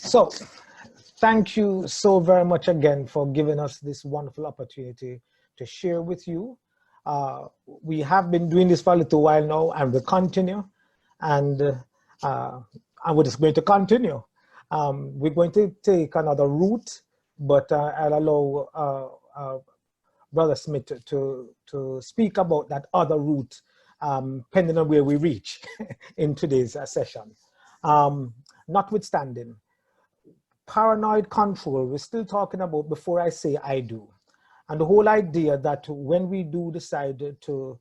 So, thank you so very much again for giving us this wonderful opportunity to share with you. We have been doing this for a little while now, and we'll continue. And we're just going to continue. We're going to take another route, but I'll allow Brother Smith to speak about that other route, pending on where we reach in today's session. Notwithstanding, paranoid control, we're still talking about before I say I do. And the whole idea that when we do decide to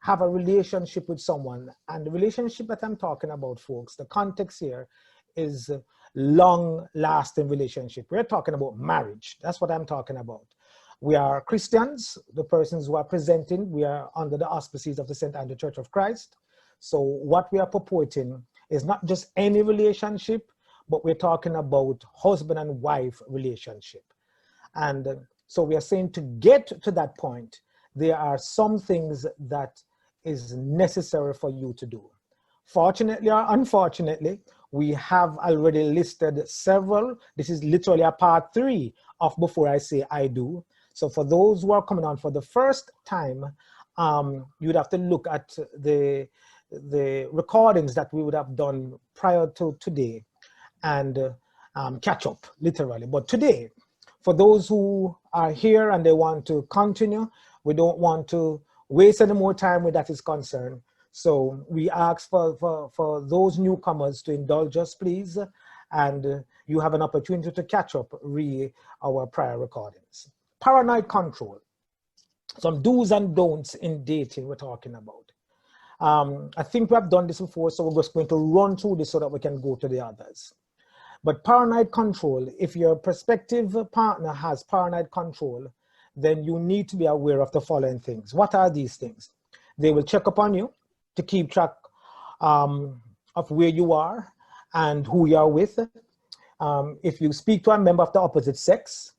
have a relationship with someone, and the relationship that I'm talking about, folks, the context here is long-lasting relationship. We're talking about marriage. That's what I'm talking about. We are Christians, the persons who are presenting, we are under the auspices of the St. Andrew Church of Christ. So what we are purporting is not just any relationship, but we're talking about husband and wife relationship. And so we are saying to get to that point, there are some things that is necessary for you to do. Fortunately or unfortunately, we have already listed several. This is literally a part 3 of Before I Say I Do. So for those who are coming on for the first time, you'd have to look at the recordings that we would have done prior to today and catch up, literally. But today, for those who are here and they want to continue, we don't want to waste any more time where that is concerned. So we ask for those newcomers to indulge us, please, and you have an opportunity to catch up, our prior recordings. Paranoid control, some do's and don'ts in dating we're talking about. I think we have done this before, so we're just going to run through this so that we can go to the others. But paranoid control, if your prospective partner has paranoid control, then you need to be aware of the following things. What are these things? They will check upon you to keep track of where you are and who you are with. If you speak to a member of the opposite sex,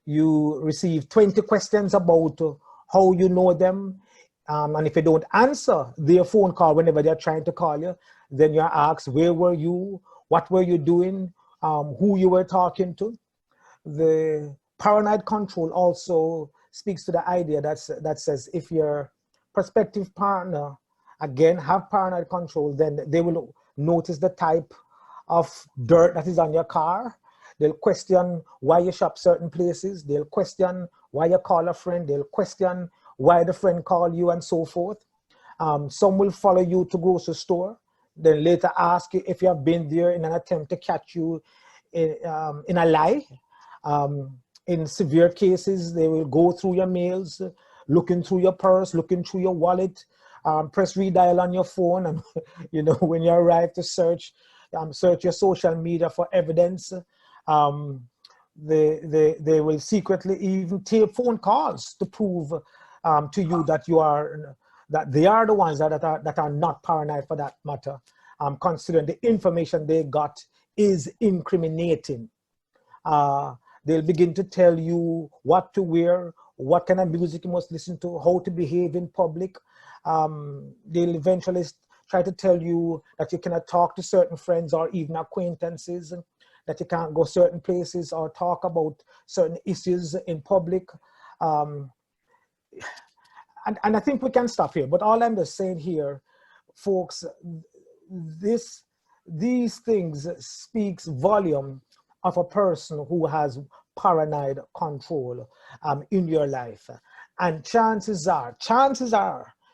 you receive 20 questions about how you know them. And if you don't answer their phone call whenever they're trying to call you, then you're asked, where were you? What were you doing? Who you were talking to? The paranoid control also speaks to the idea that says if your prospective partner, again, have paranoid control, then they will notice the type of dirt that is on your car. They'll question why you shop certain places. They'll question why you call a friend. They'll question why the friend called you and so forth. Some will follow you to grocery store, then later ask you if you have been there in an attempt to catch you in a lie. In severe cases, they will go through your mails, looking through your purse, looking through your wallet, press redial on your phone, and you know, when you arrive to search your social media for evidence. They will secretly even take phone calls to prove to you that that they are the ones that are not paranoid for that matter, considering the information they got is incriminating. They'll begin to tell you what to wear, what kind of music you must listen to, how to behave in public. They'll eventually try to tell you that you cannot talk to certain friends or even acquaintances, that you can't go certain places or talk about certain issues in public. And I think we can stop here, but all I'm just saying here, folks, these things speaks volume of a person who has paranoid control in your life. And chances are,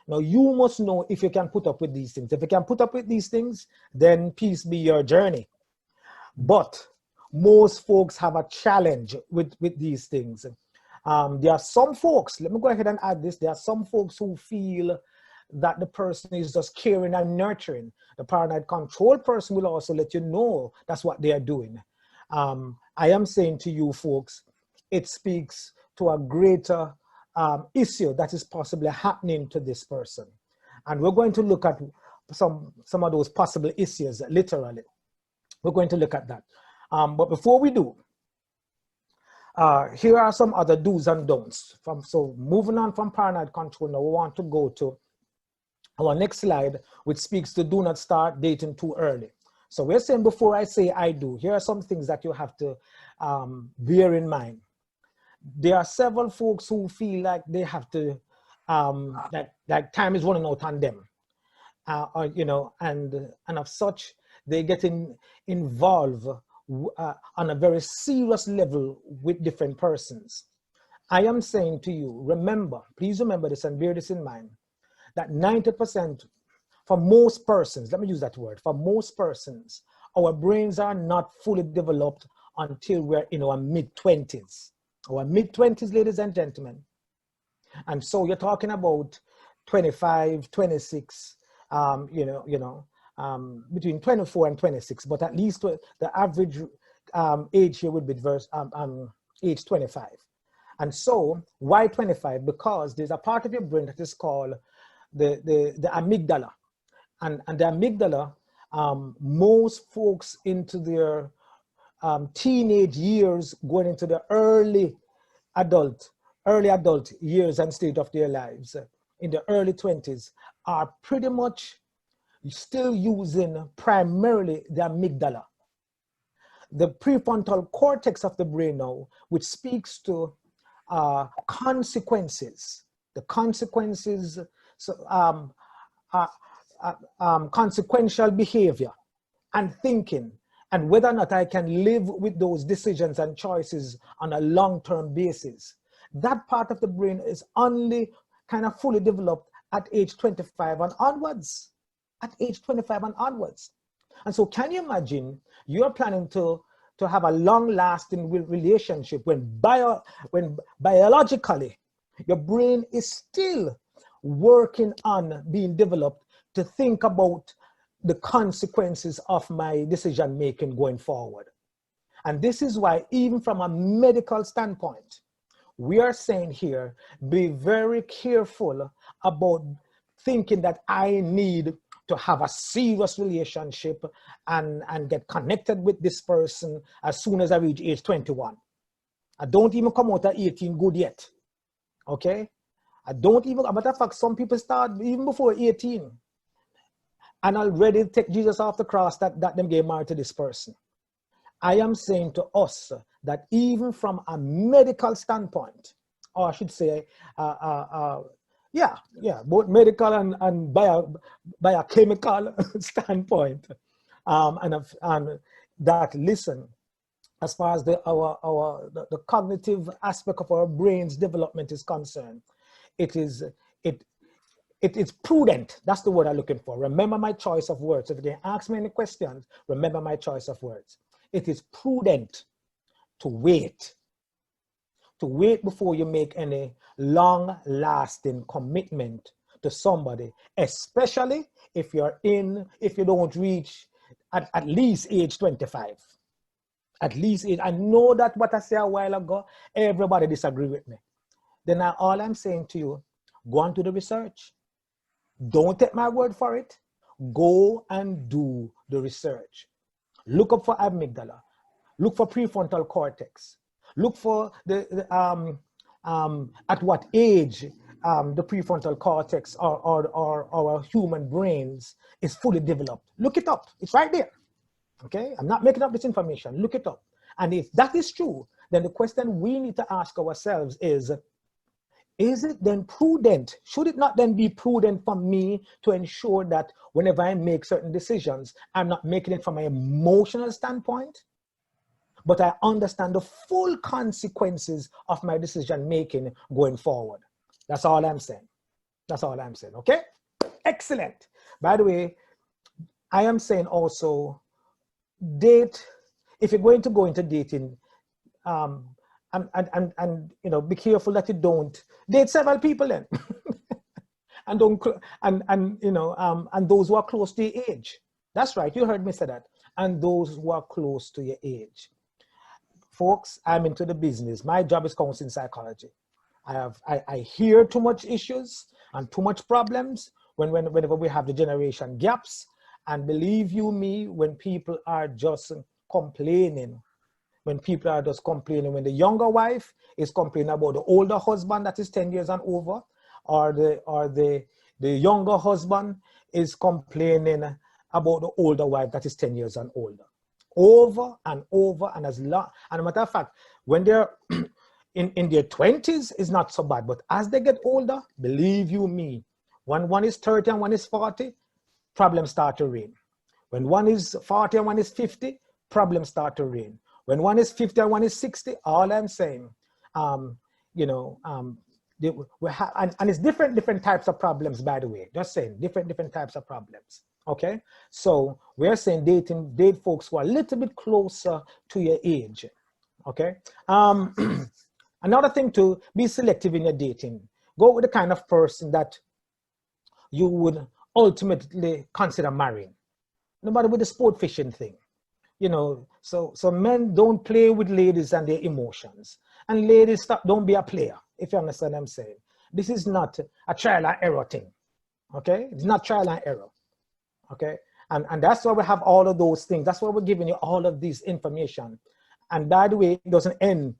now you must know if you can put up with these things. If you can put up with these things, then peace be your journey. But most folks have a challenge with these things. There are some folks, let me go ahead and add this, there are some folks who feel that the person is just caring and nurturing. The paranoid control person will also let you know that's what they are doing. I am saying to you folks, it speaks to a greater issue that is possibly happening to this person. And we're going to look at some of those possible issues, literally. We're going to look at that. But before we do, here are some other do's and don'ts. So moving on from paranoid control, now we want to go to our next slide, which speaks to do not start dating too early. So we're saying before I say I do, here are some things that you have to bear in mind. There are several folks who feel like they have to, that time is running out on them. Or, you know, and of such, they get involved on a very serious level with different persons. I am saying to you, remember, please remember this and bear this in mind, that 90%, for most persons, let me use that word, for most persons, our brains are not fully developed until we're in our mid-20s. Our mid-20s, ladies and gentlemen. And so you're talking about 25, 26, between 24 and 26, but at least the average age here would be age 25. And so why 25? Because there's a part of your brain that is called the amygdala. And the amygdala, most folks into their teenage years, going into the early adult years and stage of their lives, in the early 20s, are pretty much still using primarily the amygdala. The prefrontal cortex of the brain now, which speaks to consequences, the consequences, consequential behavior and thinking, and whether or not I can live with those decisions and choices on a long-term basis. That part of the brain is only kind of fully developed at age 25 and onwards. At age 25 and onwards. And so can you imagine you're planning to have a long-lasting relationship when biologically your brain is still working on being developed to think about the consequences of my decision making going forward. And this is why, even from a medical standpoint, we are saying here, be very careful about thinking that I need to have a serious relationship and get connected with this person as soon as I reach age 21. I don't even come out at 18 good yet, okay? I don't even, as a matter of fact, some people start even before 18 and already take Jesus off the cross that them get married to this person. I am saying to us that even from a medical standpoint, or I should say, both medical and biochemical standpoint, and that, listen, as far as the cognitive aspect of our brain's development is concerned, it is prudent. That's the word I'm looking for. Remember my choice of words. If they ask me any questions, remember my choice of words. It is prudent to wait before you make any long-lasting commitment to somebody, especially if you don't reach at least age 25. At least I know that what I said a while ago, everybody disagree with me. Then all I'm saying to you, go on to the research. Don't take my word for it. Go and do the research. Look up for amygdala. Look for prefrontal cortex. Look for at what age the prefrontal cortex or our human brains is fully developed. Look it up. It's right there. Okay? I'm not making up this information. Look it up. And if that is true, then the question we need to ask ourselves is it then prudent? Should it not then be prudent for me to ensure that whenever I make certain decisions, I'm not making it from an emotional standpoint, but I understand the full consequences of my decision making going forward? That's all I'm saying. That's all I'm saying, okay? Excellent. By the way, I am saying also, date, if you're going to go into dating, and you know, be careful that you don't date several people then. and you know, and those who are close to your age. That's right, you heard me say that. And those who are close to your age. Folks, I'm into the business. My job is counseling psychology. I hear too much issues and too much problems whenever we have the generation gaps. And believe you me, when people are just complaining, when the younger wife is complaining about the older husband that is 10 years and over, or the younger husband is complaining about the older wife that is 10 years and older. Over and over, and as long, and a matter of fact, when they're in their 20s is not so bad, but as they get older, believe you me, when one is 30 and one is 40, problems start to reign. When one is 40 and one is 50, problems start to reign. When one is 50 and one is 60, all I'm saying, you know, and it's different types of problems, by the way, just saying, different types of problems, okay? So we're saying date folks who are a little bit closer to your age, okay? Another thing, to be selective in your dating. Go with the kind of person that you would ultimately consider marrying. No matter with the sport fishing thing, you know, so men don't play with ladies and their emotions, and ladies don't be a player, if you understand what I'm saying. This is not a trial and error thing, okay? It's not trial and error, okay? And that's why we have all of those things. That's why we're giving you all of this information. And by the way, it doesn't end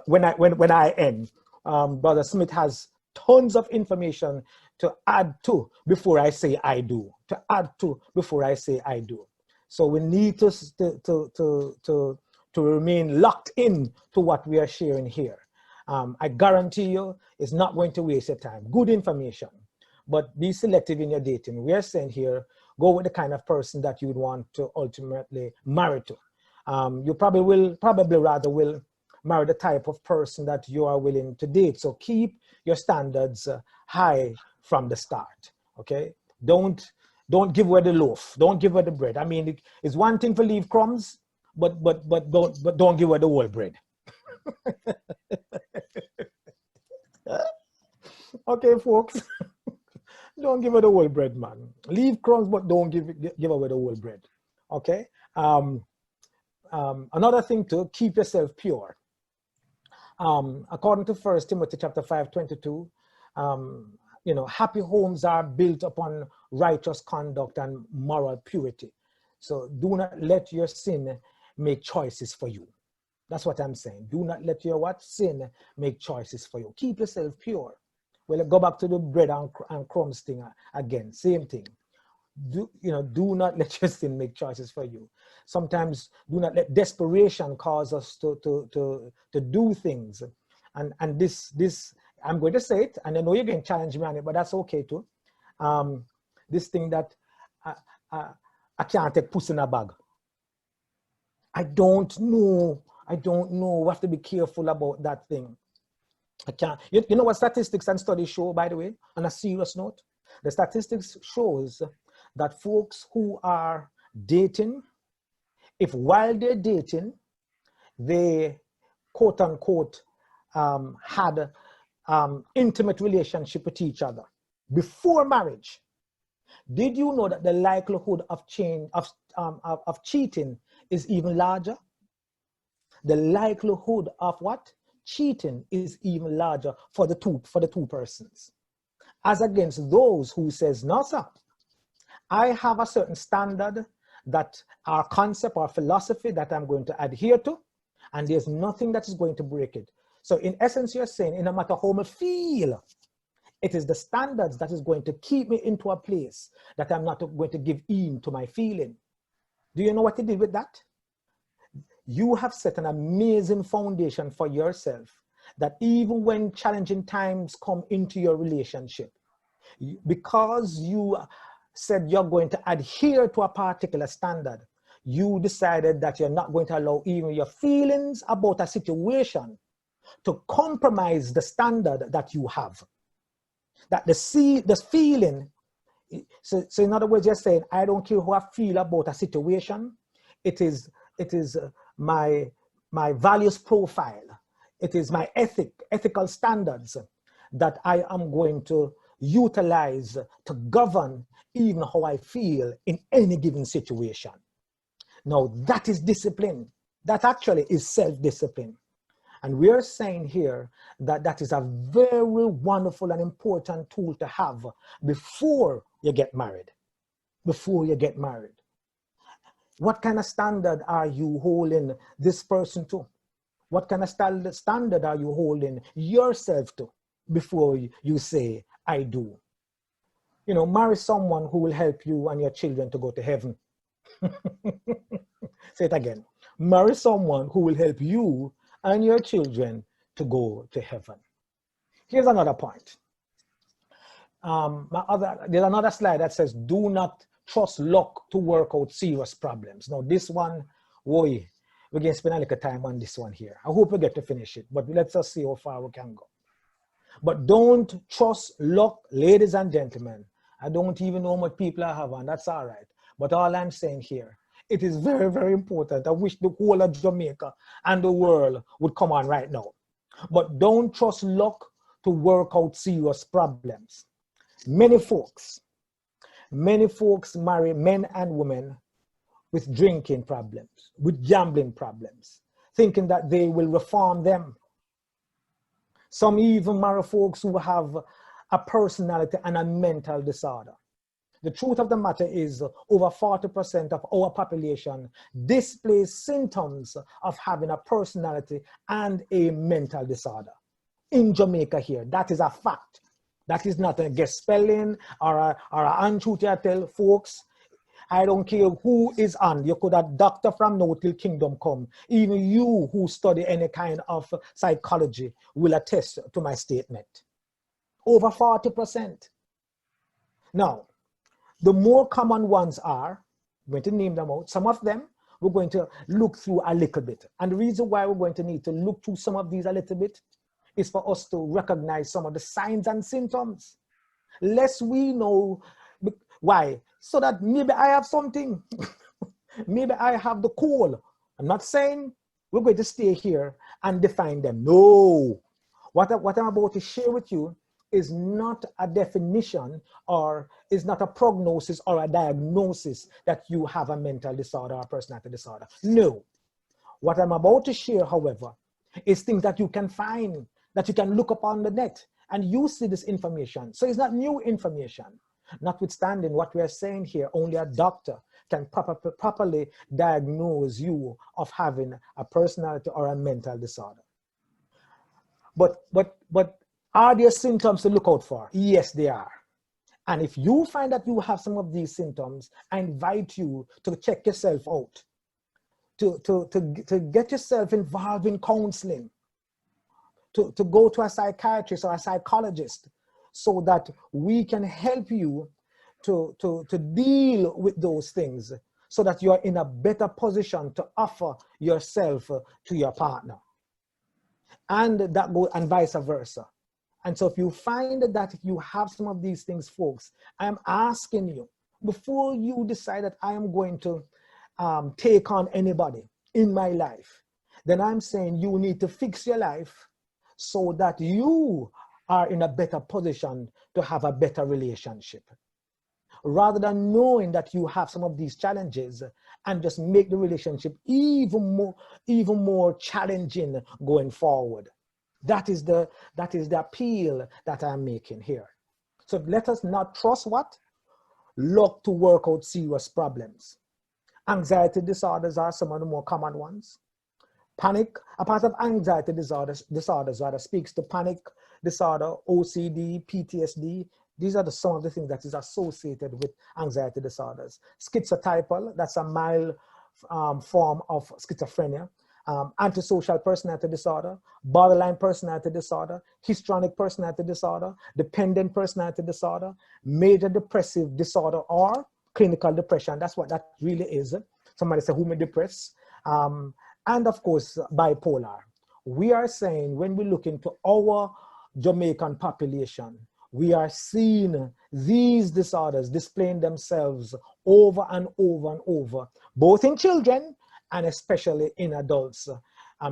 when I end. Brother Smith has tons of information to add to before I say I do. To add to before I say I do. So we need to remain locked in to what we are sharing here. I guarantee you, it's not going to waste your time. Good information, but be selective in your dating. We are saying here, go with the kind of person that you would want to ultimately marry to. You probably rather will marry the type of person that you are willing to date. So keep your standards high from the start, okay? Don't give away the loaf. Don't give away the bread. I mean, it's one thing to leave crumbs, but don't give away the whole bread. Okay, folks. Don't give away the whole bread, man. Leave crumbs, but don't give away the whole bread. Okay. Another thing, to keep yourself pure. According to 1 Timothy chapter 5:22, you know, happy homes are built upon righteous conduct and moral purity. So do not let your sin make choices for you. That's what I'm saying. Do not let your sin make choices for you. Keep yourself pure. Well, go back to the bread and crumbs thing again. Same thing. Do not let your sin make choices for you. Sometimes do not let desperation cause us to do things. And this I'm going to say it, and I know you're going to challenge me on it, but that's okay too. This thing that I can't take puss in a bag. I don't know. We have to be careful about that thing. I can't. You know what statistics and studies show, by the way, on a serious note? The statistics shows that folks who are dating, if while they're dating, they quote unquote had intimate relationship with each other before marriage, did you know that the likelihood of cheating is even larger? The likelihood of what? Cheating is even larger for the two persons, as against those who says, no, sir, I have a certain standard, that our concept or philosophy that I'm going to adhere to, and there's nothing that is going to break it. So in essence, you're saying, no matter how I feel, it is the standards that is going to keep me into a place that I'm not going to give in to my feeling. Do you know what he did with that? You have set an amazing foundation for yourself, that even when challenging times come into your relationship, because you said you're going to adhere to a particular standard, you decided that you're not going to allow even your feelings about a situation to compromise the standard that you have. That the feeling, so in other words, you're saying, I don't care how I feel about a situation. It is my values profile. It is my ethical standards that I am going to utilize to govern even how I feel in any given situation. Now that is discipline. That actually is self-discipline. And we're saying here that that is a very wonderful and important tool to have before you get married. Before you get married. What kind of standard are you holding this person to? What kind of standard are you holding yourself to before you say, I do? You know, marry someone who will help you and your children to go to heaven. Say it again. Marry someone who will help you and your children to go to heaven. Here's another point. There's another slide that says, do not trust luck to work out serious problems. Now this one, we're going to spend a little time on this one here. I hope we get to finish it, but let's just see how far we can go. But don't trust luck, ladies and gentlemen. I don't even know how much people I have, and that's all right. But all I'm saying here, it is very, very important. I wish the whole of Jamaica and the world would come on right now. But don't trust luck to work out serious problems. Many folks marry men and women with drinking problems, with gambling problems, thinking that they will reform them. Some even marry folks who have a personality and a mental disorder. The truth of the matter is over 40% of our population displays symptoms of having a personality and a mental disorder. In Jamaica here, that is a fact. That is not a guess spelling or an untruth I tell folks. I don't care who is on. You could have doctor from now till kingdom come. Even you who study any kind of psychology will attest to my statement. Over 40%. Now, the more common ones are, I'm going to name them out. Some of them we're going to look through a little bit. And the reason why we're going to need to look through some of these a little bit is for us to recognize some of the signs and symptoms. Lest we know why. So that maybe I have something. Maybe I have the call. I'm not saying we're going to stay here and define them. No. What I'm about to share with you is not a definition or is not a prognosis or a diagnosis that you have a mental disorder or personality disorder. No. What I'm about to share, however, is things that you can find, that you can look up on the net, and you see this information. So it's not new information. Notwithstanding what we are saying here, only a doctor can properly diagnose you of having a personality or a mental disorder. But are there symptoms to look out for? Yes, they are. And if you find that you have some of these symptoms, I invite you to check yourself out, to get yourself involved in counseling, to go to a psychiatrist or a psychologist, so that we can help you to deal with those things, so that you're in a better position to offer yourself to your partner. And that goes, and vice versa. And so if you find that you have some of these things, folks, I'm asking you, before you decide that I am going to take on anybody in my life, then I'm saying you need to fix your life so that you are in a better position to have a better relationship. Rather than knowing that you have some of these challenges and just make the relationship even more challenging going forward. That is the appeal that I'm making here. So let us not trust what? Luck to work out serious problems. Anxiety disorders are some of the more common ones. Panic, a part of anxiety disorders rather speaks to panic disorder, OCD, PTSD. These are some of the things that is associated with anxiety disorders. Schizotypal, that's a mild form of schizophrenia. Antisocial personality disorder, borderline personality disorder, histrionic personality disorder, dependent personality disorder, major depressive disorder, or clinical depression. That's what that really is. Somebody say, who may depress? And of course, bipolar. We are saying when we look into our Jamaican population, we are seeing these disorders displaying themselves over and over and over, both in children and especially in adults,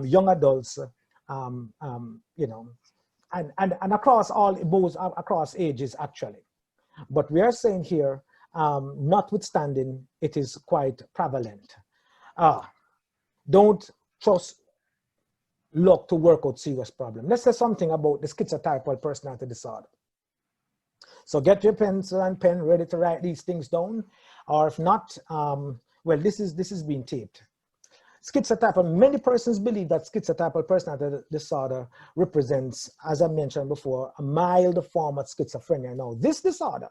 young adults, you know, and across across ages actually. But we are saying here, notwithstanding, it is quite prevalent. Don't trust luck to work out serious problem. Let's say something about the schizotypal personality disorder. So get your pencil and pen ready to write these things down, or if not, well, this is being taped. Schizotypal, many persons believe that schizotypal personality disorder represents, as I mentioned before, a mild form of schizophrenia. Now, this disorder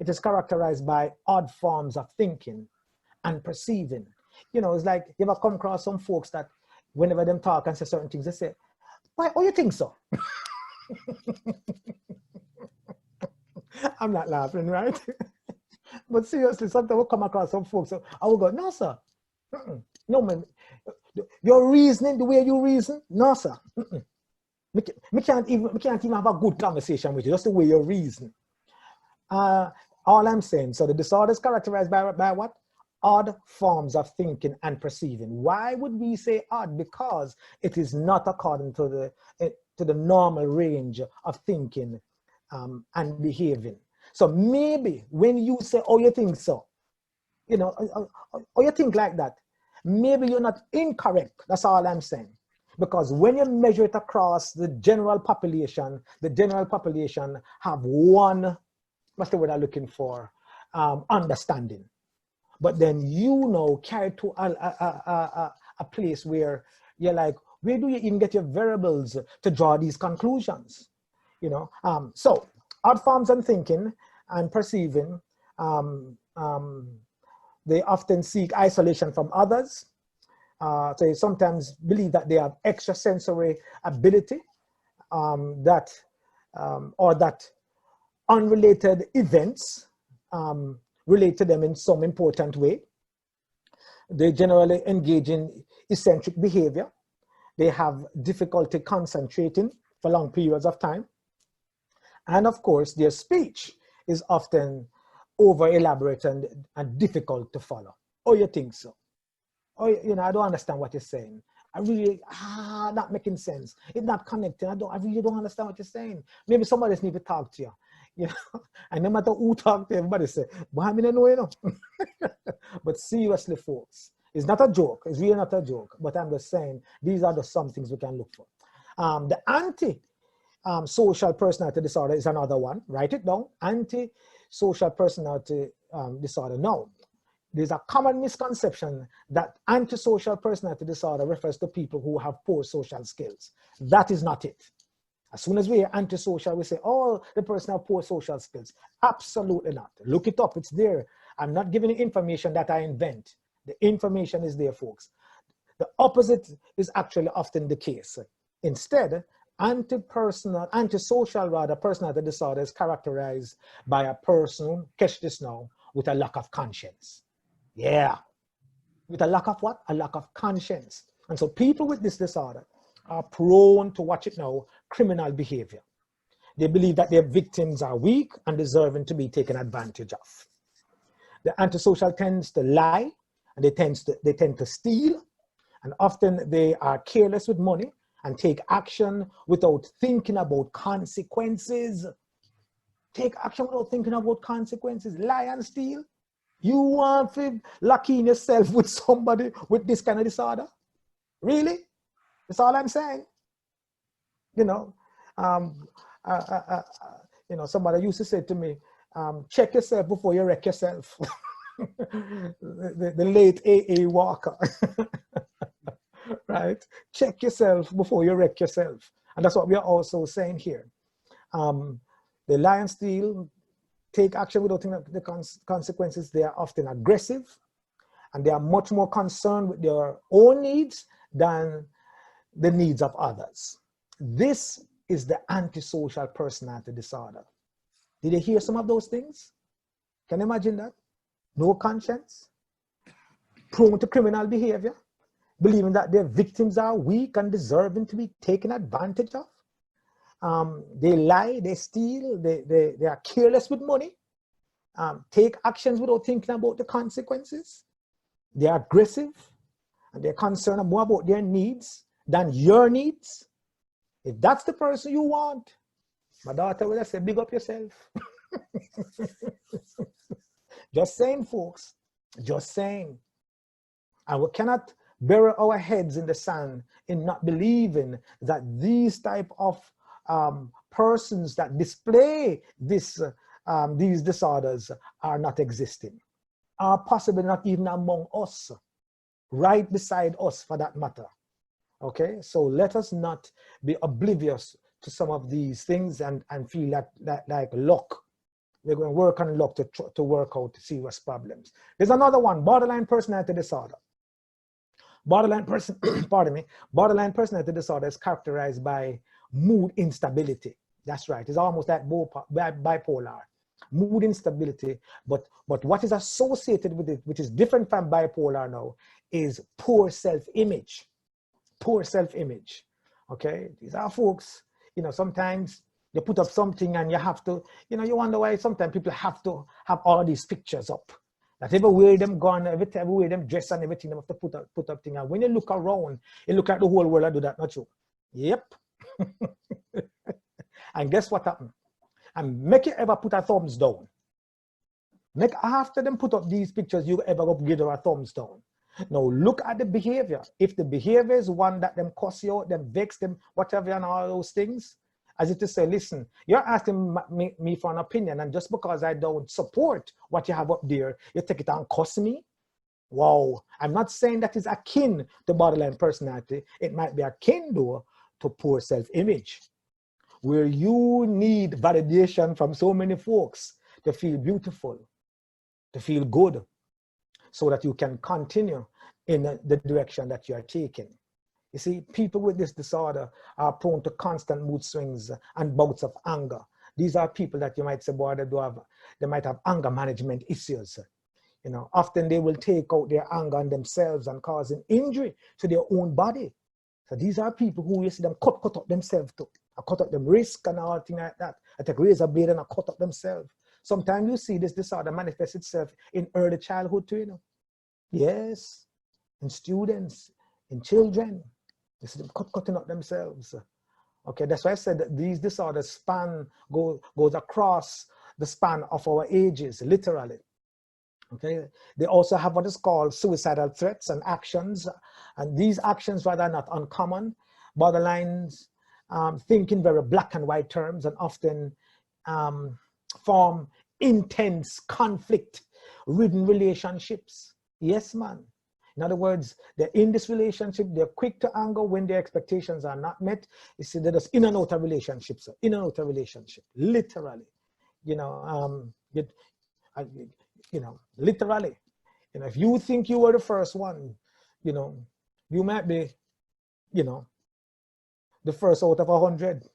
it is characterized by odd forms of thinking and perceiving. You know, it's like you ever come across some folks that whenever them talk and say certain things, they say, why, oh, you think so? I'm not laughing, right? But seriously, sometimes we'll come across some folks, so I will go, no, sir. No, man. Your reasoning, the way you reason, no, sir. We can't even have a good conversation with you, just the way you reason. All I'm saying, so the disorder is characterized by what? Odd forms of thinking and perceiving. Why would we say odd? Because it is not according to the normal range of thinking and behaving. So maybe when you say, oh, you think so, you know, or you think like that, maybe you're not incorrect. That's all I'm saying. Because when you measure it across the general population have one, what's the word I'm looking for? Understanding. But then you know, carry it to a place where you're like, where do you even get your variables to draw these conclusions? You know, so odd forms of thinking and perceiving, they often seek isolation from others. So they sometimes believe that they have extrasensory ability, or that unrelated events relate to them in some important way. They generally engage in eccentric behavior. They have difficulty concentrating for long periods of time. And of course, their speech is often over elaborate and difficult to follow. Oh, you think so? Oh, you know, I don't understand what you're saying. I really, not making sense. It's not connecting. I really don't understand what you're saying. Maybe somebody else need to talk to you. You know, and no matter who talk to everybody say, but I mean, know, you know. But seriously, folks, it's not a joke. It's really not a joke. But I'm just saying, these are the some things we can look for. The anti-social personality disorder is another one. Write it down. Anti-social personality disorder. Now, there's a common misconception that antisocial personality disorder refers to people who have poor social skills. That is not it. As soon as we hear antisocial, we say, oh, the person has poor social skills. Absolutely not. Look it up, it's there. I'm not giving you information that I invent. The information is there, folks. The opposite is actually often the case. Instead, antisocial personality disorder is characterized by a person, catch this now, with a lack of conscience. Yeah. With a lack of what? A lack of conscience. And so people with this disorder are prone to, watch it now, criminal behavior. They believe that their victims are weak and deserving to be taken advantage of. The antisocial tends to lie, and they tend to steal, and often they are careless with money and take action without thinking about consequences. Take action without thinking about consequences. Lie and steal. You want to lock in yourself with somebody with this kind of disorder? Really? That's all I'm saying. You know, you know, somebody used to say to me, check yourself before you wreck yourself. the late A.A. Walker. Right? Check yourself before you wreck yourself. And that's what we are also saying here. The lie and steal, take action without thinking of the consequences. They are often aggressive, and they are much more concerned with their own needs than the needs of others. This is the antisocial personality disorder. Did you hear some of those things? Can you imagine that? No conscience, prone to criminal behavior, believing that their victims are weak and deserving to be taken advantage of. They lie, they steal, they are careless with money, take actions without thinking about the consequences. They are aggressive, and they're concerned more about their needs than your needs. If that's the person you want, my daughter will say, big up yourself. Just saying, folks, just saying. And we cannot bury our heads in the sand in not believing that these type of persons that display these disorders are not existing, are possibly not even among us, right beside us for that matter. Okay, so let us not be oblivious to some of these things and feel like luck We're going to work on luck to work out serious problems. There's another one, borderline personality disorder. Pardon me. Borderline personality disorder is characterized by mood instability. That's right. It's almost like bipolar. Mood instability, but what is associated with it, which is different from bipolar now, is poor self-image. Poor self-image. Okay, these are folks, you know, sometimes you put up something and you have to, you know, you wonder why sometimes people have to have all these pictures up. That everywhere them gone, everywhere them dress and everything, they have to put up thing. And when you look around, you look at the whole world and do that, not you. Yep. And guess what happened? And make you ever put a thumbs down. Make after them put up these pictures, you ever go give them a thumbs down. Now look at the behavior. If the behavior is one that them cuss you out, them vex them, whatever and all those things, as if to say, listen, you're asking me for an opinion, and just because I don't support what you have up there, you take it and cuss me? Wow. I'm not saying that is akin to borderline personality. It might be akin though to poor self-image, where you need validation from so many folks to feel beautiful, to feel good, so that you can continue in the direction that you are taking. You see, people with this disorder are prone to constant mood swings and bouts of anger. These are people that you might say, boy, they might have anger management issues. You know, often they will take out their anger on themselves and causing injury to their own body. So these are people who you see them cut up themselves too. I cut up them wrist and all things like that. I take razor blade and I cut up themselves. Sometimes you see this disorder manifest itself in early childhood too, you know. Yes, in students, in children. You see them cutting up themselves. Okay, that's why I said that these disorders goes across the span of our ages, literally. Okay, they also have what is called suicidal threats and actions, and these actions rather not uncommon. Borderlines think in very black and white terms and often form intense conflict-ridden relationships. Yes, man. In other words, they're in this relationship, they're quick to anger when their expectations are not met. You see, they're just in and out of relationships, literally. You know, literally. You know, if you think you were the first one, you know, you might be, you know, the first out of 100.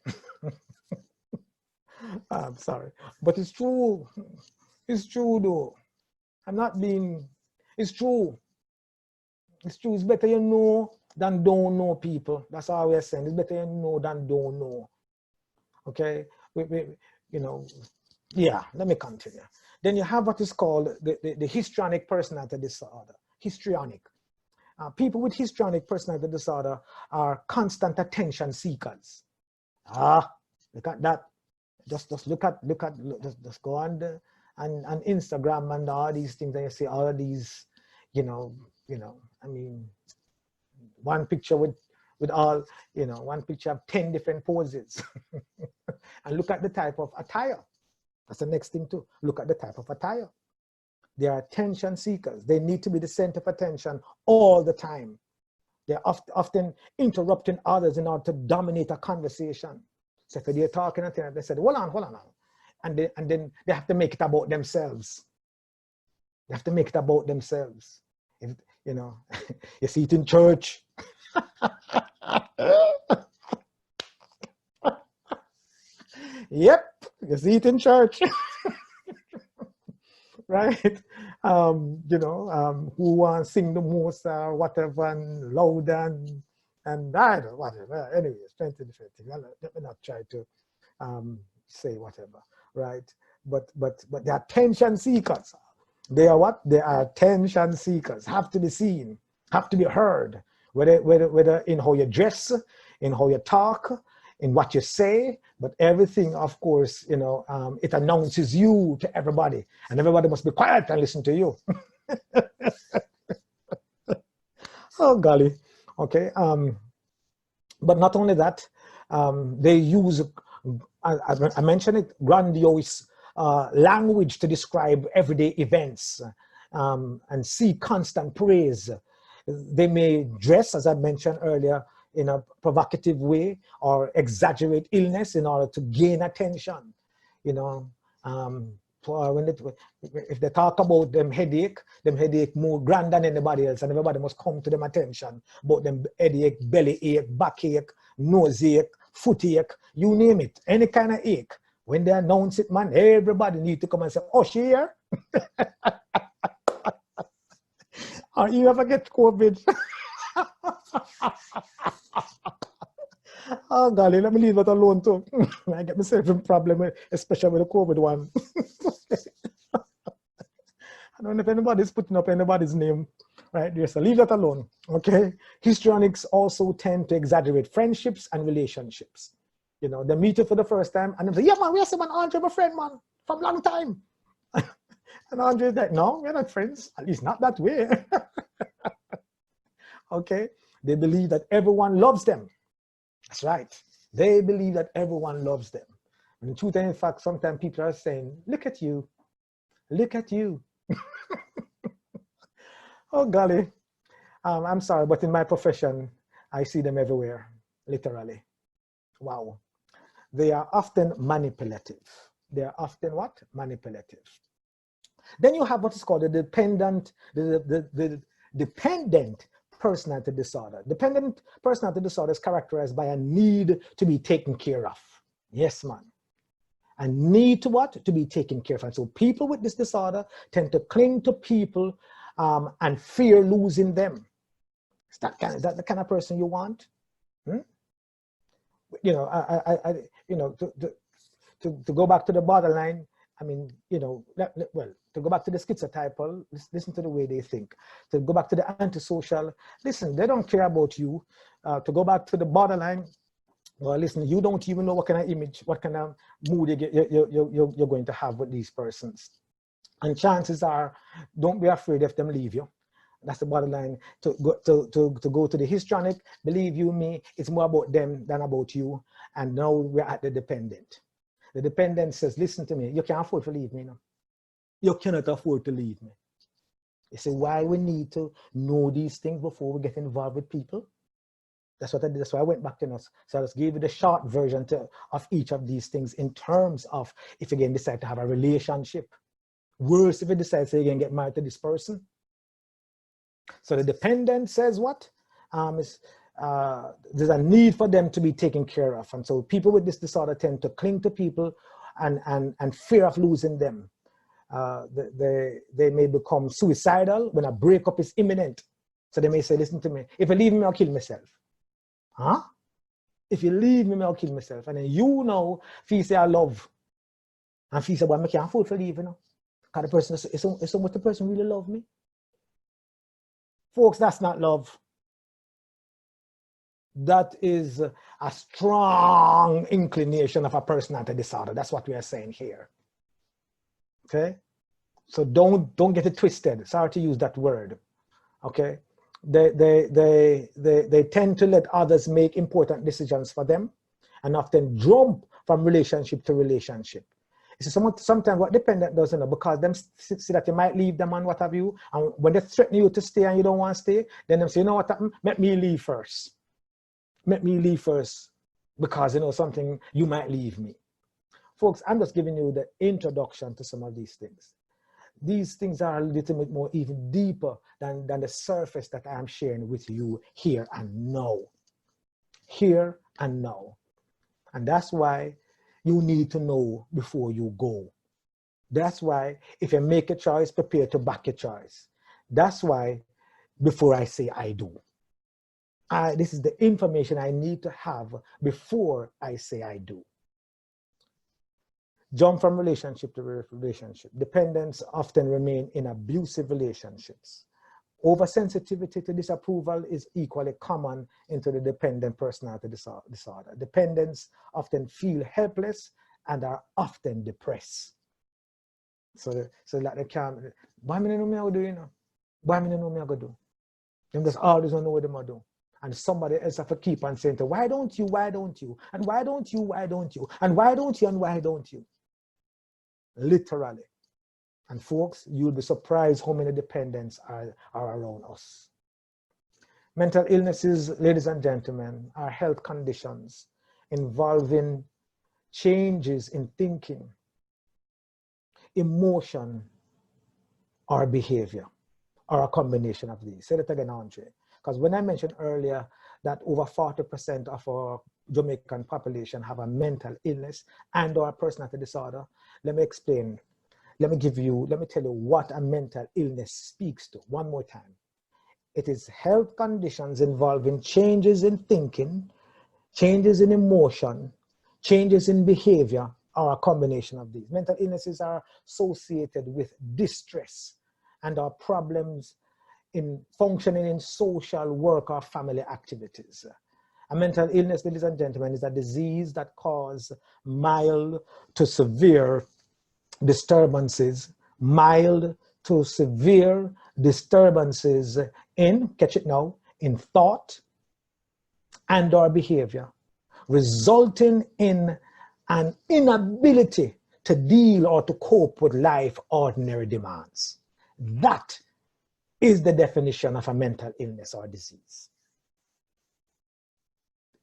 I'm sorry, but it's true. It's true though. I'm not being, it's true. It's true. It's better you know than don't know, people. That's all we're saying. It's better you know than don't know. Okay? You know, yeah, let me continue. Then you have what is called the histrionic personality disorder. Histrionic. People with histrionic personality disorder are constant attention seekers. Look at that. Just look at just go on and Instagram and all these things, and you see all of these, you know, I mean, one picture with all, you know, one picture of 10 different poses. And look at the type of attire. That's the next thing too. Look at the type of attire. They are attention seekers. They need to be the center of attention all the time. They're often interrupting others in order to dominate a conversation. So if they're talking and they said, hold on. And then they have to make it about themselves. They have to make it about themselves. If, you know, you see it in church. Yep, you see it in church. Right? You know, who wants to sing the most or whatever, and loud and I don't know, whatever. Anyways, plenty of different things. Let me not try to say whatever, right? But they are attention seekers. They are what? They are attention seekers. Have to be seen, have to be heard. Whether in how you dress, in how you talk, in what you say, but everything, of course, you know, it announces you to everybody, and everybody must be quiet and listen to you. Oh golly, okay. But not only that, they use, as I mentioned it, grandiose language to describe everyday events and seek constant praise. They may dress, as I mentioned earlier, in a provocative way or exaggerate illness in order to gain attention. You know, if they talk about them headache more grand than anybody else, and everybody must come to them attention about them headache, belly ache, backache, nose ache, foot ache, you name it, any kind of ache. When they announce it, man, everybody need to come and say, oh, she here? Or you ever get COVID? Oh, golly, let me leave it alone too. I get myself in problem, especially with the COVID one. I don't know if anybody's putting up anybody's name right there, so leave that alone, okay? Histrionics also tend to exaggerate friendships and relationships. You know, they meet you for the first time and they say, yeah, man, we are man, Andre, my friend, man, from long time. And Andre's like, no, we're not friends, at least not that way. Okay? They believe that everyone loves them. That's right. They believe that everyone loves them. And the truth, in fact, sometimes people are saying, look at you. Look at you. Oh, golly. I'm sorry, but in my profession, I see them everywhere, literally. Wow. They are often manipulative. They are often what? Manipulative. Then you have what is called the dependent personality disorder. Dependent personality disorder is characterized by a need to be taken care of. Yes, man. A need to what? To be taken care of. And so people with this disorder tend to cling to people and fear losing them. Is that the kind of person you want? Hmm? You know, to go back to the borderline, I mean, you know, well, to go back to the schizotypal, listen to the way they think. To go back to the antisocial, listen, they don't care about you. To go back to the borderline, well, listen, you don't even know what kind of image, what kind of mood you're going to have with these persons. And chances are, don't be afraid if them leave you. That's the borderline. To go to the histrionic, believe you me, it's more about them than about you. And now we're at the dependent. The dependent says, listen to me, you can't afford to leave me now. You cannot afford to leave me. You see why we need to know these things before we get involved with people? That's what I did. That's why I went back to us. So I just gave you the short version of each of these things in terms of if you again decide to have a relationship. Worse if you decide to again get married to this person. So the dependent says what? There's a need for them to be taken care of. And so people with this disorder tend to cling to people and fear of losing them. They may become suicidal when a breakup is imminent. So they may say, listen to me, if you leave me, I'll kill myself. Huh? If you leave me, I'll kill myself. And then you know, if you say I love, and if you say, well, I can't afford to leave, you know. Because the person, is so much the person really love me? Folks, that's not love. That is a strong inclination of a personality disorder. That's what we are saying here. Okay? So don't get it twisted. Sorry to use that word. Okay? They tend to let others make important decisions for them and often jump from relationship to relationship. You see, sometimes what dependent doesn't know, because them see that you might leave them and what have you, and when they threaten you to stay and you don't want to stay, then they say, you know what happened? Let me leave first. Let me leave first because you know something, you might leave me. Folks, I'm just giving you the introduction to some of these things. These things are a little bit more even deeper than the surface that I am sharing with you here and now. Here and now. And that's why you need to know before you go. That's why if you make a choice, prepare to back your choice. That's why before I say I do. This is the information I need to have before I say I do. Jump from relationship to relationship. Dependents often remain in abusive relationships. Oversensitivity to disapproval is equally common into the dependent personality disorder. Dependents often feel helpless and are often depressed. So like they can't, why me no know me I do, you know? Why me no know me I go do? Them just always don't know what they might do. And somebody else have to keep on saying, why don't you, why don't you? And why don't you, why don't you? And why don't you, and why don't you? Literally. And folks, you'll be surprised how many dependents are around us. Mental illnesses, ladies and gentlemen, are health conditions involving changes in thinking, emotion, or behavior, or a combination of these. Say that again, Andre. Because when I mentioned earlier that over 40% of our Jamaican population have a mental illness and or a personality disorder, let me explain. Let me tell you what a mental illness speaks to one more time. It is health conditions involving changes in thinking, changes in emotion, changes in behavior, or a combination of these. Mental illnesses are associated with distress and are problems in functioning in social, work, or family activities. A mental illness, ladies and gentlemen, is a disease that causes mild to severe disturbances, mild to severe disturbances in, catch it now, in thought and or behavior, resulting in an inability to deal or to cope with life's ordinary demands. That is the definition of a mental illness or disease.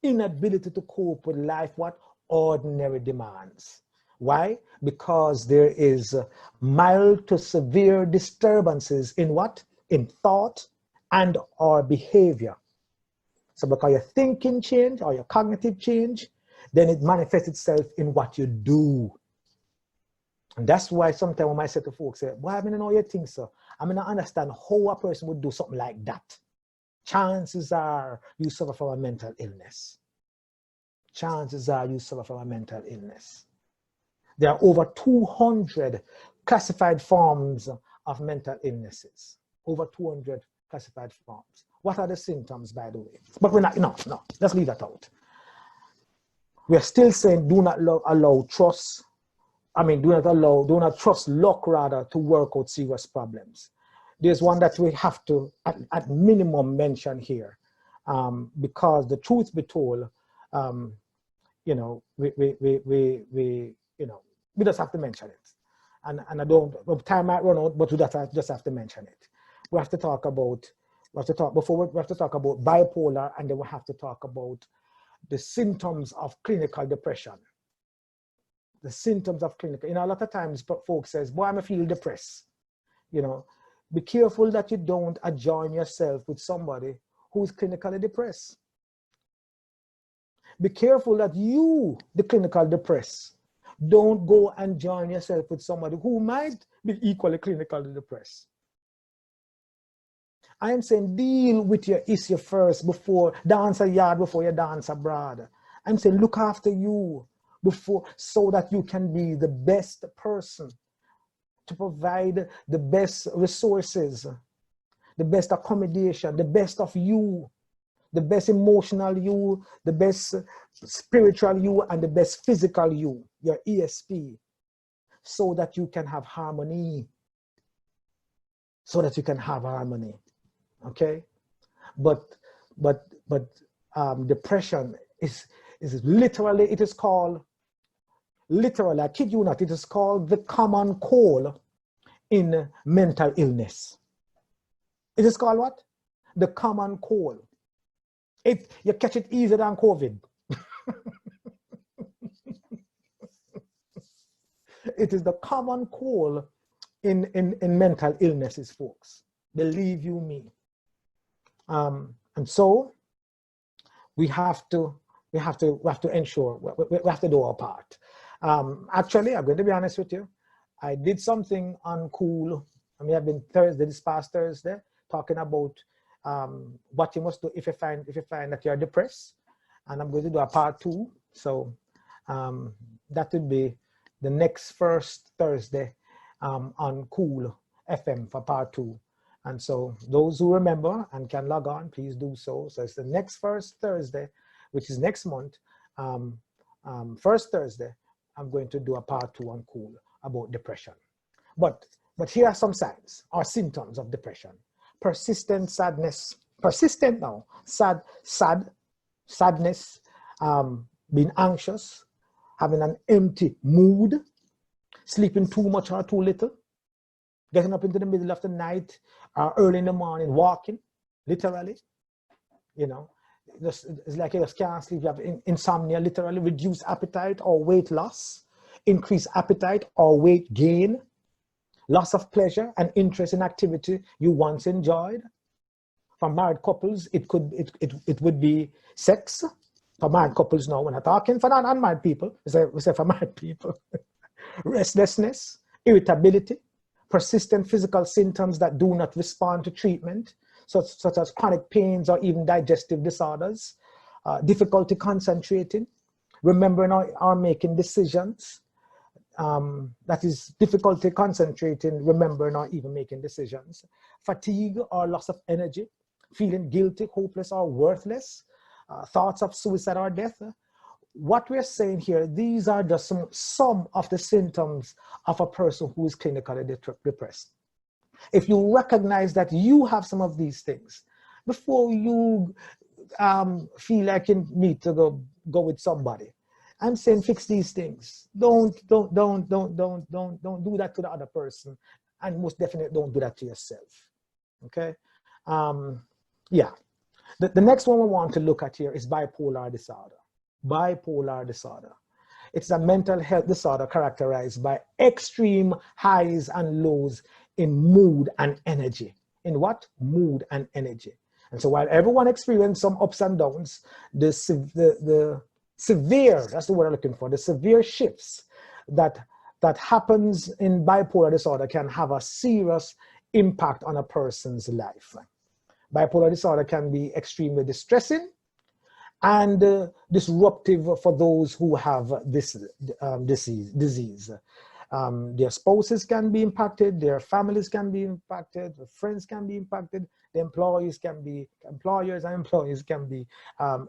Inability to cope with life, what? Ordinary demands. Why? Because there is mild to severe disturbances in what? In thought and or behavior. So because your thinking change or your cognitive change, then it manifests itself in what you do. And that's why sometimes when I say to folks, say, well, I mean, I know you think so. I mean, I understand how a person would do something like that. Chances are you suffer from a mental illness. Chances are you suffer from a mental illness. There are over 200 classified forms of mental illnesses. Over 200 classified forms. What are the symptoms, by the way? But we're not, no, let's leave that out. We're still saying do not allow trust. Do not trust luck rather to work out serious problems. There's one that we have to at minimum mention here, because the truth be told, we just have to mention it. And I don't, time might run out, but we just have to mention it. We have to talk about bipolar, and then we have to talk about the symptoms of clinical depression. The symptoms of clinical, a lot of times folks says, boy, I feel depressed. Be careful that you don't adjoin yourself with somebody who's clinically depressed. Be careful that you, the clinical depressed, don't go and join yourself with somebody who might be equally clinically depressed. I am saying deal with your issue first before dance a yard, before you dance abroad. I'm saying look after you before, so that you can be the best person to provide the best resources, the best accommodation, the best of you, the best emotional you, the best spiritual you, and the best physical you, your ESP, so that you can have harmony. Okay? But depression is literally, it is called, literally, I kid you not, it is called the common cold in mental illness. It is called what? The common cold. You catch it easier than COVID. It is the common cold in mental illnesses, folks. Believe you me. And so we have to ensure, we have to do our part. Actually, I'm going to be honest with you. I did something on Cool. I've been this past Thursday, talking about what you must do if you find that you're depressed. And I'm going to do a part 2. So that will be the next first Thursday on Cool FM for part 2. And so those who remember and can log on, please do so. So it's the next first Thursday, which is next month. First Thursday, I'm going to do a part 2 on Cool about depression. But here are some signs or symptoms of depression. Persistent sadness, sadness, being anxious, having an empty mood, sleeping too much or too little, getting up into the middle of the night or early in the morning, walking, literally, it's like you just can't sleep. You have insomnia, literally, reduced appetite or weight loss, increased appetite or weight gain, loss of pleasure and interest in activity you once enjoyed. For married couples, it would be sex. For married couples now, we're not talking for unmarried people, we say for married people. Restlessness, irritability, persistent physical symptoms that do not respond to treatment, such as chronic pains or even digestive disorders, difficulty concentrating, remembering or making decisions, that is difficulty concentrating, remembering or even making decisions, fatigue or loss of energy, feeling guilty, hopeless or worthless, thoughts of suicide or death. What we're saying here, these are just some of the symptoms of a person who is clinically depressed. If you recognize that you have some of these things, before you feel like you need to go with somebody, I'm saying fix these things. Don't do that to the other person, and most definitely don't do that to yourself. Okay, yeah. The next one we want to look at here is bipolar disorder. Bipolar disorder. It's a mental health disorder characterized by extreme highs and lows in mood and energy. In what? Mood and energy. And so while everyone experiences some ups and downs, the severe, that's the word I'm looking for, the severe shifts that happens in bipolar disorder can have a serious impact on a person's life. Bipolar disorder can be extremely distressing and disruptive for those who have this disease. Their spouses can be impacted, their families can be impacted, their friends can be impacted, the employers and employees can be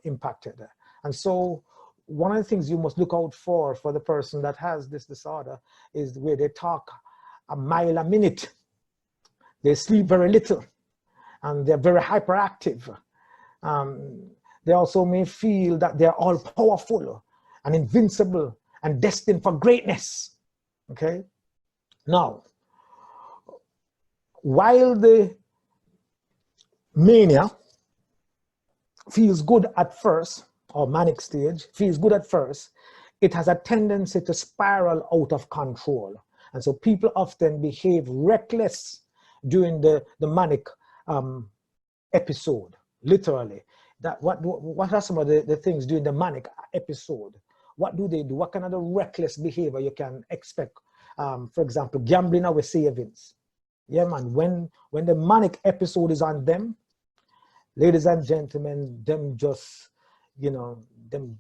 impacted. And so one of the things you must look out for the person that has this disorder is where they talk a mile a minute, they sleep very little, and they're very hyperactive. They also may feel that they're all powerful and invincible and destined for greatness. Okay? Now, while the mania feels good at first, or manic stage feels good at first, it has a tendency to spiral out of control. And so people often behave reckless during the manic episode, literally. What are some of the things during the manic episode? What do they do? What kind of the reckless behavior you can expect? For example, gambling away savings. Yeah, man, when the manic episode is on them, ladies and gentlemen, them just, them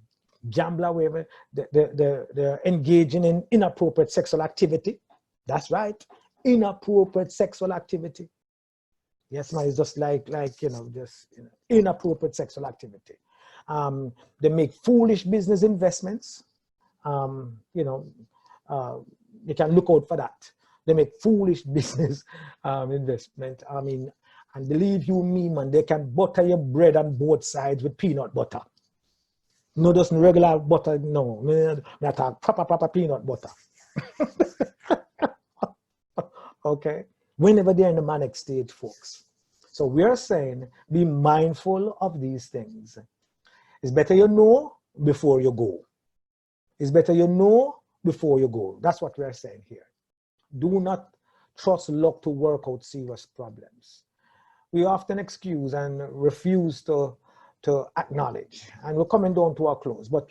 gamble away, they're engaging in inappropriate sexual activity. That's right, inappropriate sexual activity. Yes, man, it's just like inappropriate sexual activity. They make foolish business investments. You can look out for that. They make foolish business investment. I mean, and believe you me, man, they can butter your bread on both sides with peanut butter. No, just regular butter, no. I talk proper peanut butter. Okay? Whenever they're in the manic stage, folks. So we're saying, be mindful of these things. It's better you know before you go. It's better you know before you go. That's what we're saying here. Do not trust luck to work out serious problems. We often excuse and refuse to acknowledge, and we're coming down to our close, but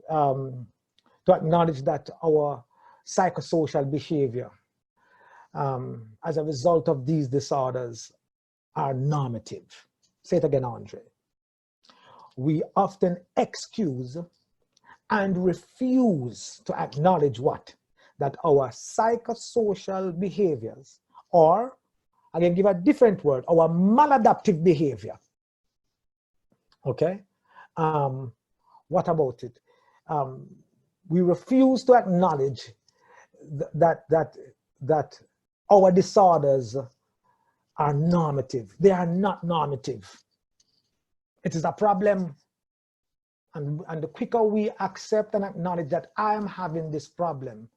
to acknowledge that our psychosocial behavior as a result of these disorders are normative. Say it again, Andre. We often excuse and refuse to acknowledge what? That our psychosocial behaviors, or I can give a different word, our maladaptive behavior. Okay? What about it? We refuse to acknowledge that our disorders are normative. They are not normative. It is a problem. And the quicker we accept and acknowledge that I am having this problem,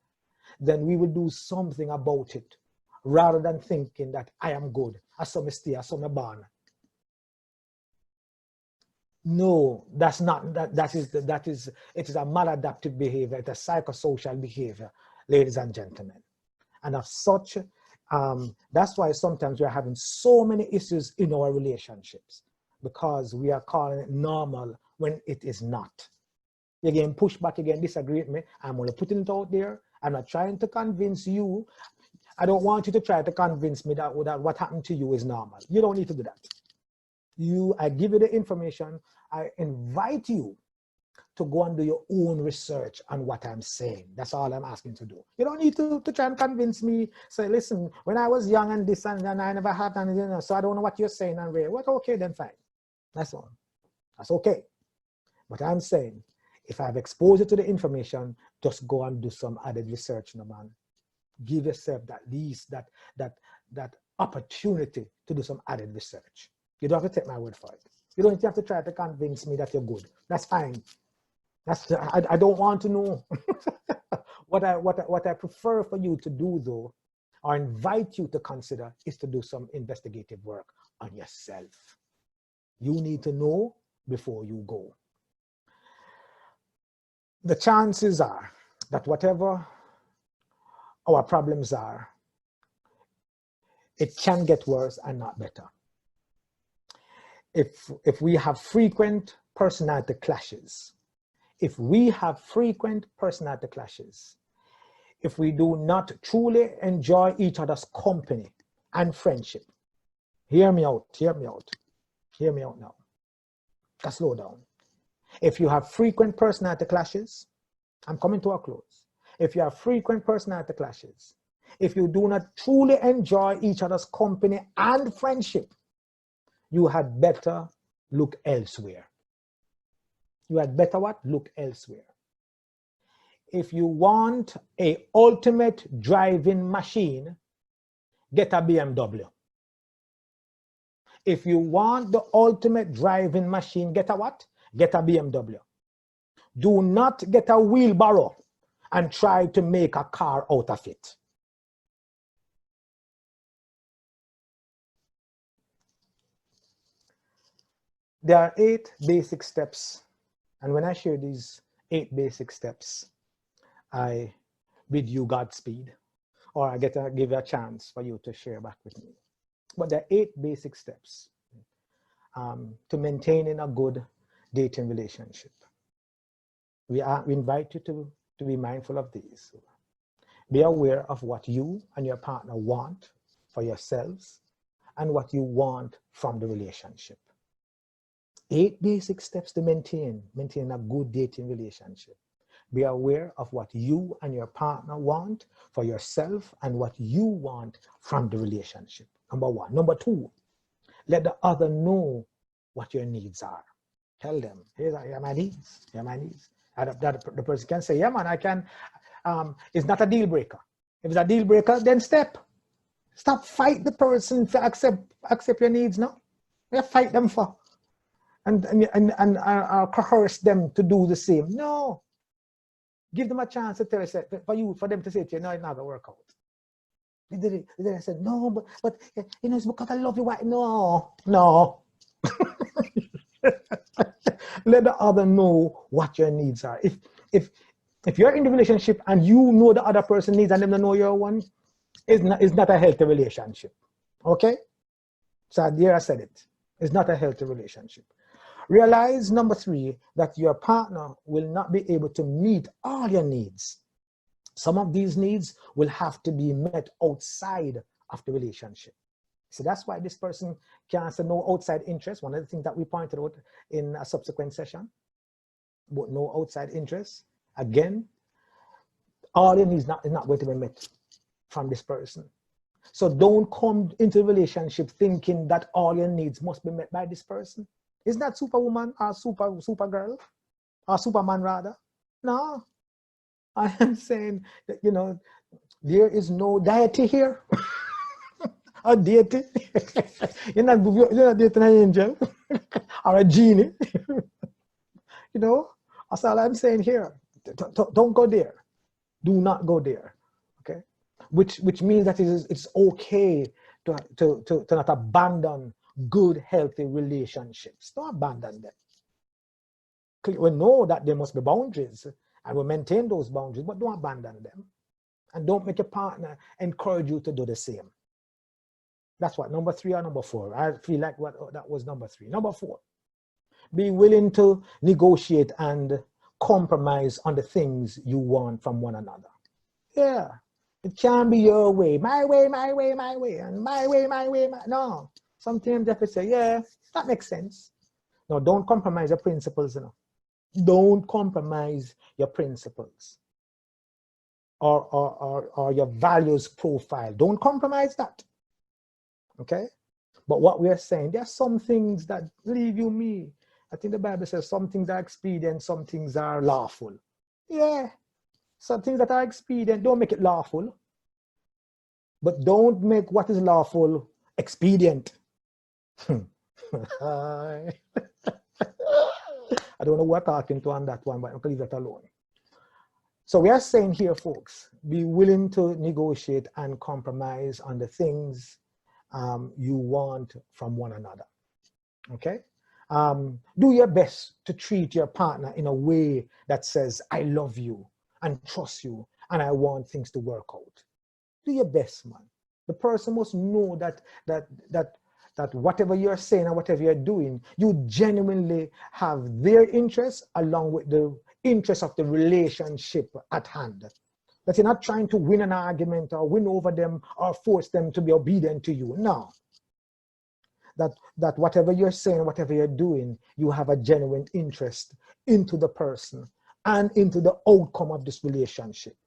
then we will do something about it, rather than thinking that I am good. I saw me stay, I saw me born. No, that's not, it is a maladaptive behavior, it's a psychosocial behavior, ladies and gentlemen. And as such, That's why sometimes we're having so many issues in our relationships, because we are calling it normal when it is not. You're getting pushback, again, disagree with me. I'm only putting it out there. I'm not trying to convince you. I don't want you to try to convince me that what happened to you is normal. You don't need to do that. I give you the information. I invite you to go and do your own research on what I'm saying. That's all I'm asking to do. You don't need to try and convince me. Say, listen, when I was young and this and I never had anything, so I don't know what you're saying and where. What? Okay, then fine. That's all. That's okay. But I'm saying, if I've exposed you to the information, just go and do some added research, no man. Give yourself that opportunity to do some added research. You don't have to take my word for it. You don't have to try to convince me that you're good. That's fine. I don't want to know. What I prefer for you to do, though, or invite you to consider, is to do some investigative work on yourself. You need to know before you go. The chances are that whatever our problems are, it can get worse and not better. If we have frequent personality clashes, if we do not truly enjoy each other's company and friendship, hear me out now. Just slow down. If you have frequent personality clashes, I'm coming to a close. If you have frequent personality clashes, if you do not truly enjoy each other's company and friendship, you had better look elsewhere. You had better what? Look elsewhere. If you want an ultimate driving machine, get a BMW. If you want the ultimate driving machine, get a what? Get a BMW. Do not get a wheelbarrow and try to make a car out of it. There are 8 basic steps. And when I share these 8 basic steps, I bid you Godspeed, or I give you a chance for you to share back with me. But there are 8 basic steps to maintaining a good dating relationship. We invite you to be mindful of these. Be aware of what you and your partner want for yourselves and what you want from the relationship. 8 basic steps to maintain a good dating relationship. Be aware of what you and your partner want for yourself and what you want from the relationship. Number 1. Number 2, let the other know what your needs are. Tell them, here are my needs. Here are my needs. The person can say, yeah, man, I can. It's not a deal breaker. If it's a deal breaker, then stop fight the person to accept your needs. No, you fight them for and coerce them to do the same. No, give them a chance to tell you for them to say to you, no, it's not gonna work out. Then I said, no, but you know, it's because I love you. Why? No. Let the other know what your needs are. If you're in the relationship and you know the other person needs and them don't know your one, it's not a healthy relationship. Okay? So there I said it. It's not a healthy relationship. Realize, number 3, that your partner will not be able to meet all your needs. Some of these needs will have to be met outside of the relationship. So that's why this person can say no outside interest. One of the things that we pointed out in a subsequent session, but no outside interest. Again, all your needs is not going to be met from this person. So don't come into a relationship thinking that all your needs must be met by this person. Isn't that Superwoman or Supergirl or Superman rather? No, I am saying that, you know, there is no deity here. A deity. You're not dating an angel or a genie. You know, that's all I'm saying here. Don't go there. Do not go there. Okay, which means that it's okay to not abandon good, healthy relationships. Don't abandon them. We know that there must be boundaries, and we maintain those boundaries, but don't abandon them. And don't make your partner encourage you to do the same. That's what, number 3 or number 4? I feel like that was number 3. Number 4, be willing to negotiate and compromise on the things you want from one another. Yeah, it can't be your way, my way, my way, my way, and my way, my way, no. Sometimes you have to say, yeah, that makes sense. No, don't compromise your principles, you know. Don't compromise your principles or your values profile. Don't compromise that. Okay? But what we are saying, there are some things that, believe you me, I think the Bible says some things are expedient, some things are lawful. Yeah, some things that are expedient, don't make it lawful. But don't make what is lawful expedient. I don't know what I'm talking to on that one, but I'll leave that alone. So we are saying here, folks, be willing to negotiate and compromise on the things you want from one another. Okay? Do your best to treat your partner in a way that says, I love you and trust you and I want things to work out. Do your best, man. The person must know that whatever you're saying and whatever you're doing, you genuinely have their interests along with the interest of the relationship at hand. That you're not trying to win an argument or win over them or force them to be obedient to you. No. That whatever you're saying, whatever you're doing, you have a genuine interest into the person and into the outcome of this relationship.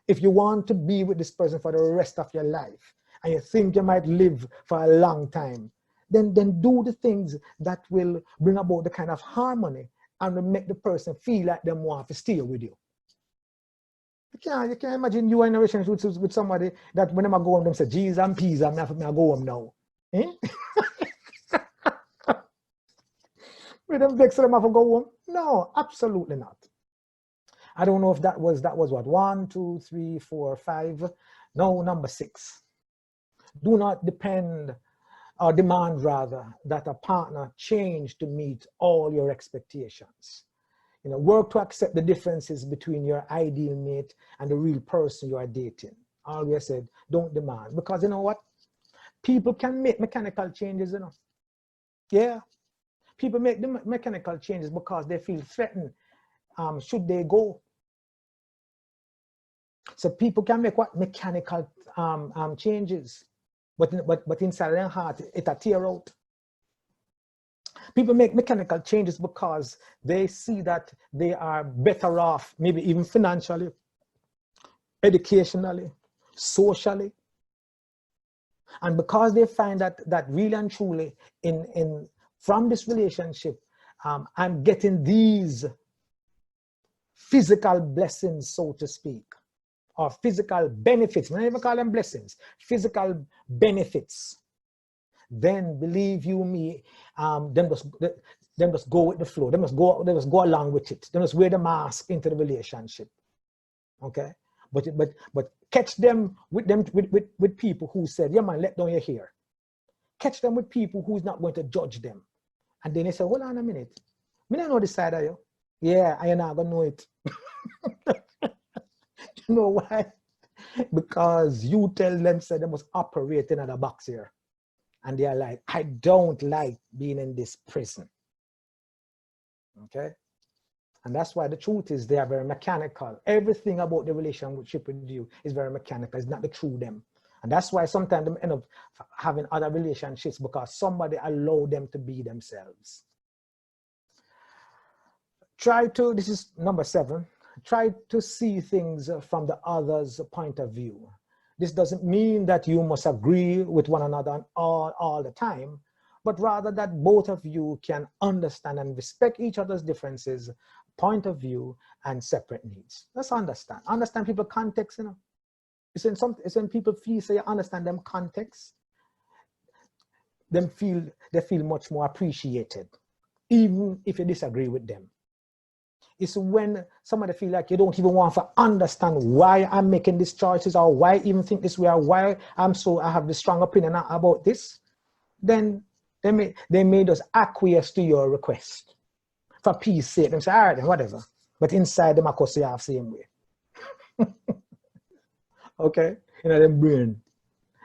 If you want to be with this person for the rest of your life and you think you might live for a long time, then do the things that will bring about the kind of harmony and will make the person feel like they want to stay with you. You can't imagine you are in a relationship with somebody that when I go home, them say, geez, I'm peas, I'm not go home now. Eh? With them vex them have to go home? No, absolutely not. I don't know if that was what, 1, 2, 3, 4, 5. No, number 6. Do not depend or demand rather that a partner change to meet all your expectations. You know, work to accept the differences between your ideal mate and the real person you are dating. I always said, don't demand, because you know what? People can make mechanical changes, you know. Yeah. People make the mechanical changes because they feel threatened. Should they go? So people can make what? Mechanical changes. But inside their heart, it'll tear out. People make mechanical changes because they see that they are better off, maybe even financially, educationally, socially. And because they find that really and truly from this relationship, I'm getting these physical blessings, so to speak, or physical benefits. We don't even call them blessings, physical benefits. Then believe you me, them just go with the flow. They must go along with it. They must wear the mask into the relationship. Okay, but catch them with people who said, yeah man, let down your hair. Catch them with people who's not going to judge them. And then they say, hold on a minute. Me don't know this side of you. Yeah, I ain't not gonna know it. You know why? Because you tell them, say they must operate in a box here. And they are like, I don't like being in this prison. Okay? And that's why the truth is they are very mechanical. Everything about the relationship with you is very mechanical. It's not the true them. And that's why sometimes they end up having other relationships because somebody allowed them to be themselves. This is number 7, try to see things from the other's point of view. This doesn't mean that you must agree with one another all the time, but rather that both of you can understand and respect each other's differences, point of view, and separate needs. Let's understand. Understand people's context, you know. It's when people say you understand them context, they feel much more appreciated, even if you disagree with them. It's when somebody feel like you don't even want to understand why I'm making these choices or why I even think this way or why I have this strong opinion about this, then they made us acquiesce to your request. For peace sake, they say, all right, then whatever. But inside them, of course, they have the same way. Okay? You know, them brain.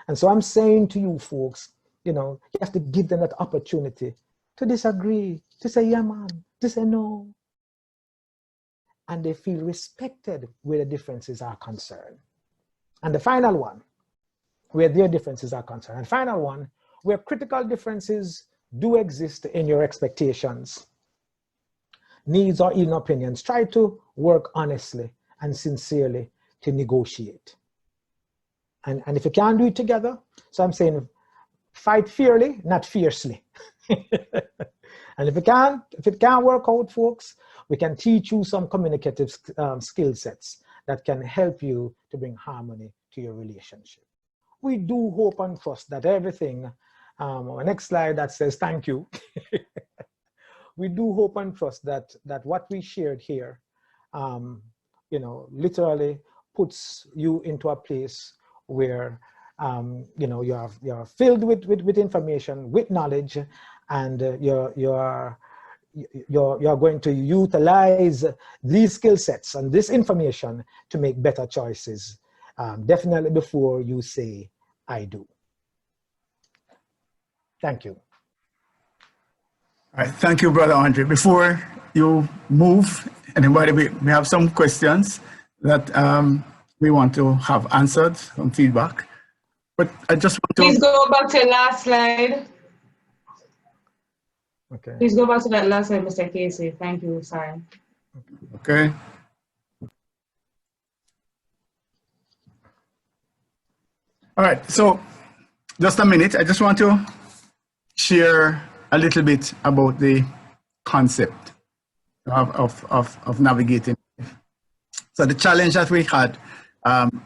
And so I'm saying to you folks, you know, you have to give them that opportunity to disagree, to say, yeah, man, to say no. And they feel respected where the differences are concerned. And the final one, where their differences are concerned. And final one, where critical differences do exist in your expectations, needs, or even opinions, try to work honestly and sincerely to negotiate. And if you can't do it together, so I'm saying fight fairly, not fiercely. And if it can't work out, folks, we can teach you some communicative skill sets that can help you to bring harmony to your relationship. We do hope and trust that everything, next slide that says thank you. We do hope and trust that what we shared here, you know, literally puts you into a place where you know, you're filled with information, with knowledge, and you're going to utilize these skill sets and this information to make better choices, definitely before you say, I do. Thank you. All right, thank you, Brother Andre. Before you move, anybody, we have some questions that we want to have answered, some feedback. But I just want to... Please go back to the last slide. Okay. Please go back to that last slide, Mr. Casey. Thank you, sorry. Okay. All right, so just a minute. I just want to share a little bit about the concept of navigating. So the challenge that we had,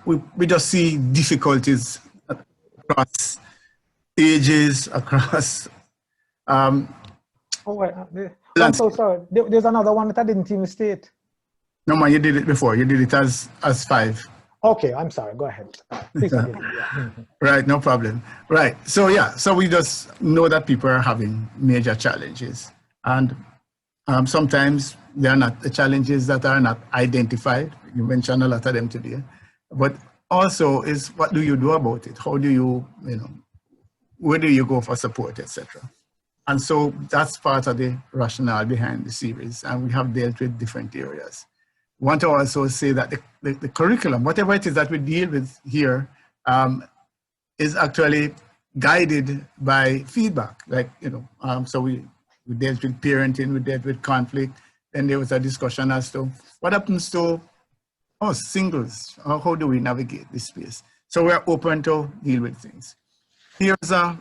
we just see difficulties across ages, across... oh, wait, I'm so sorry. There's another one that I didn't even state. No, man, you did it before. You did it as 5. Okay, I'm sorry. Go ahead. Please forgive me. Yeah. Right, no problem. Right, so yeah, so we just know that people are having major challenges. And sometimes they are not the challenges that are not identified. You mentioned a lot of them today. But also is, what do you do about it? How do you, you know, where do you go for support, etc. And so that's part of the rationale behind the series. And we have dealt with different areas. I want to also say that the curriculum, whatever it is that we deal with here, is actually guided by feedback. Like, you know, so we dealt with parenting, we dealt with conflict, then there was a discussion as to what happens to us singles, or how do we navigate this space? So we're open to deal with things. Here's a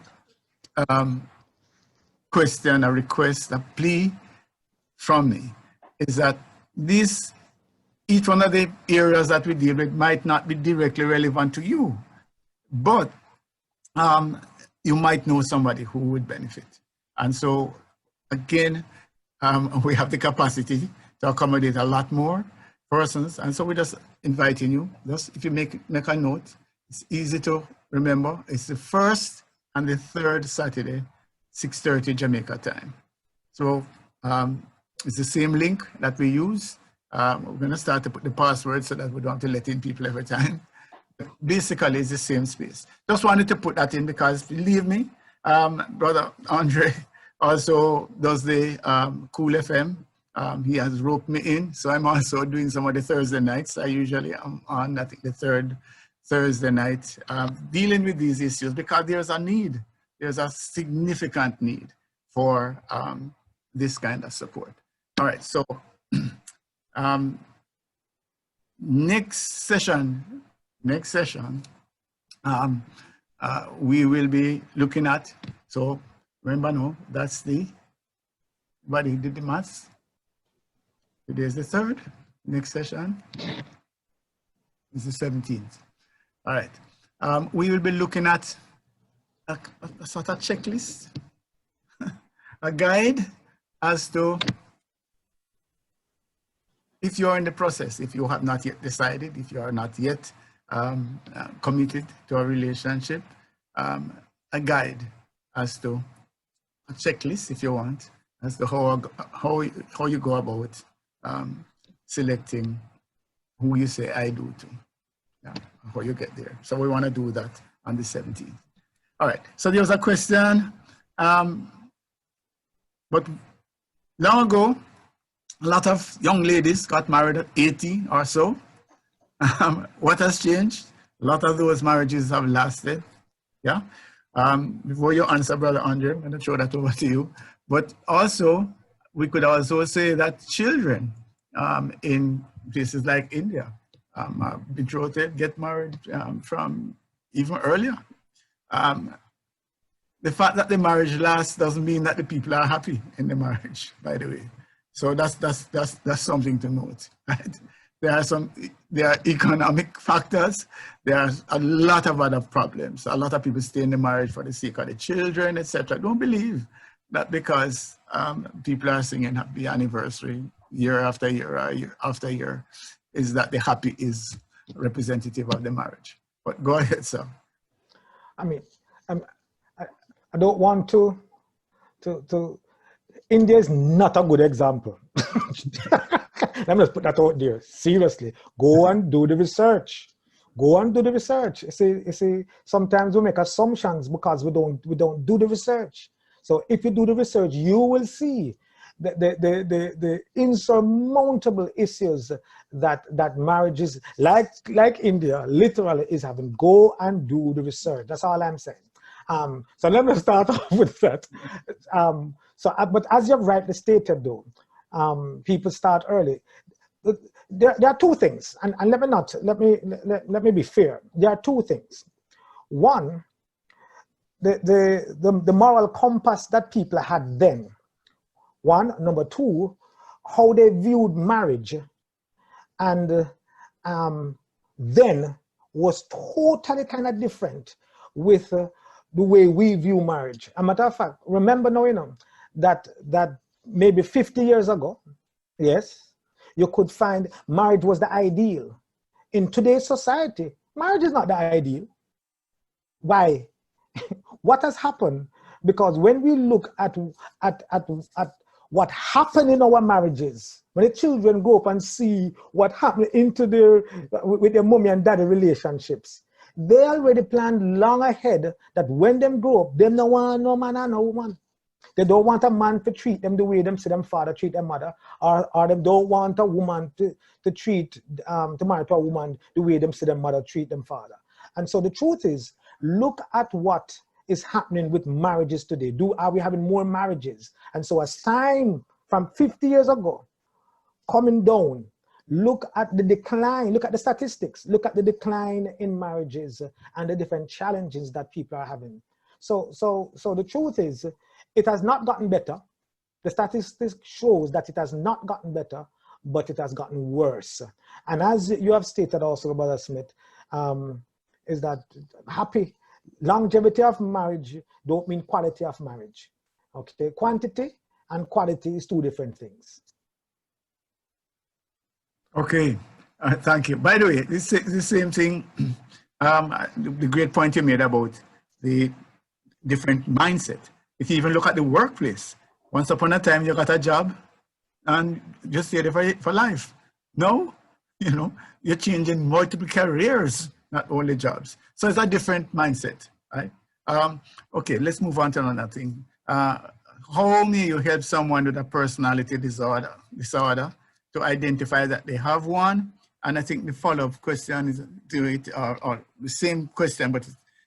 question, a request, a plea from me, is that each one of the areas that we deal with might not be directly relevant to you, but you might know somebody who would benefit. And so, again, we have the capacity to accommodate a lot more persons. And so we're just inviting you, just if you make a note, it's easy to remember. It's the 1st and the 3rd Saturday, 6:30 Jamaica time. So it's the same link that we use. We're going to start to put the password so that we don't have to let in people every time. Basically, it's the same space. Just wanted to put that in because, believe me, Brother Andre also does the Cool FM. He has roped me in, so I'm also doing some of the Thursday nights. I usually am on, I think, the 3rd Thursday night, dealing with these issues because there's a need. There's a significant need for this kind of support. All right, so next session, we will be looking at, so remember, no, that's everybody did the maths. Today is the 3rd, next session is the 17th. All right, we will be looking at a sort of checklist, a guide as to if you're in the process, if you have not yet decided, if you are not yet committed to a relationship, a guide as to a checklist, if you want, as to how you go about selecting who you say I do to, how you get there. So we want to do that on the 17th. All right, so there was a question, but long ago, a lot of young ladies got married at 80 or so. What has changed? A lot of those marriages have lasted. Yeah. Before you answer, Brother Andre, I'm going to throw that over to you. But also, we could also say that children in places like India are betrothed, get married from even earlier. The fact that the marriage lasts doesn't mean that the people are happy in the marriage, by the way. So that's something to note, right? There are economic factors. There are a lot of other problems. A lot of people stay in the marriage for the sake of the children, etc. Don't believe that because people are singing happy anniversary year after year or year after year, is that the happy is representative of the marriage. But go ahead, sir. I mean, I don't want to India is not a good example. Let me just put that out there. Seriously, go and do the research. Go and do the research. You see, sometimes we make assumptions because we don't do the research. So if you do the research, you will see the insurmountable issues that marriages like India literally is having. Go and do the research. That's all I'm saying. So let me start off with that. But as you've rightly stated, though, people start early. There are two things, and let me be fair. There are two things. One, the moral compass that people had then. One, number two, how they viewed marriage, and then was totally kind of different with the way we view marriage. As a matter of fact, remember now, you know, that maybe 50 years ago, yes, you could find marriage was the ideal. In today's society, marriage is not the ideal. Why? What has happened? Because when we look at what happened in our marriages, when the children grow up and see what happened with their mommy and daddy relationships, they already planned long ahead that when them grow up, them no want no man and no woman. They don't want a man to treat them the way them see them father treat their mother, or they don't want a woman to marry to a woman the way them see them mother treat them father. And so the truth is, look at what is happening with marriages today. Are we having more marriages? And so as time from 50 years ago coming down, look at the decline, look at the statistics, look at the decline in marriages and the different challenges that people are having. So the truth is, it has not gotten better. The statistics shows that it has not gotten better, but it has gotten worse. And as you have stated also, Brother Smith, is that longevity of marriage don't mean quality of marriage. Okay, quantity and quality is two different things. Okay, thank you. By the way, this same thing, the great point you made about the different mindset. If you even look at the workplace, once upon a time you got a job and just stay there for life. No, you know, you're changing multiple careers, not only jobs. So it's a different mindset, right? Okay, let's move on to another thing. How may you help someone with a personality disorder to identify that they have one? And I think the follow-up question is to it, or the same question, but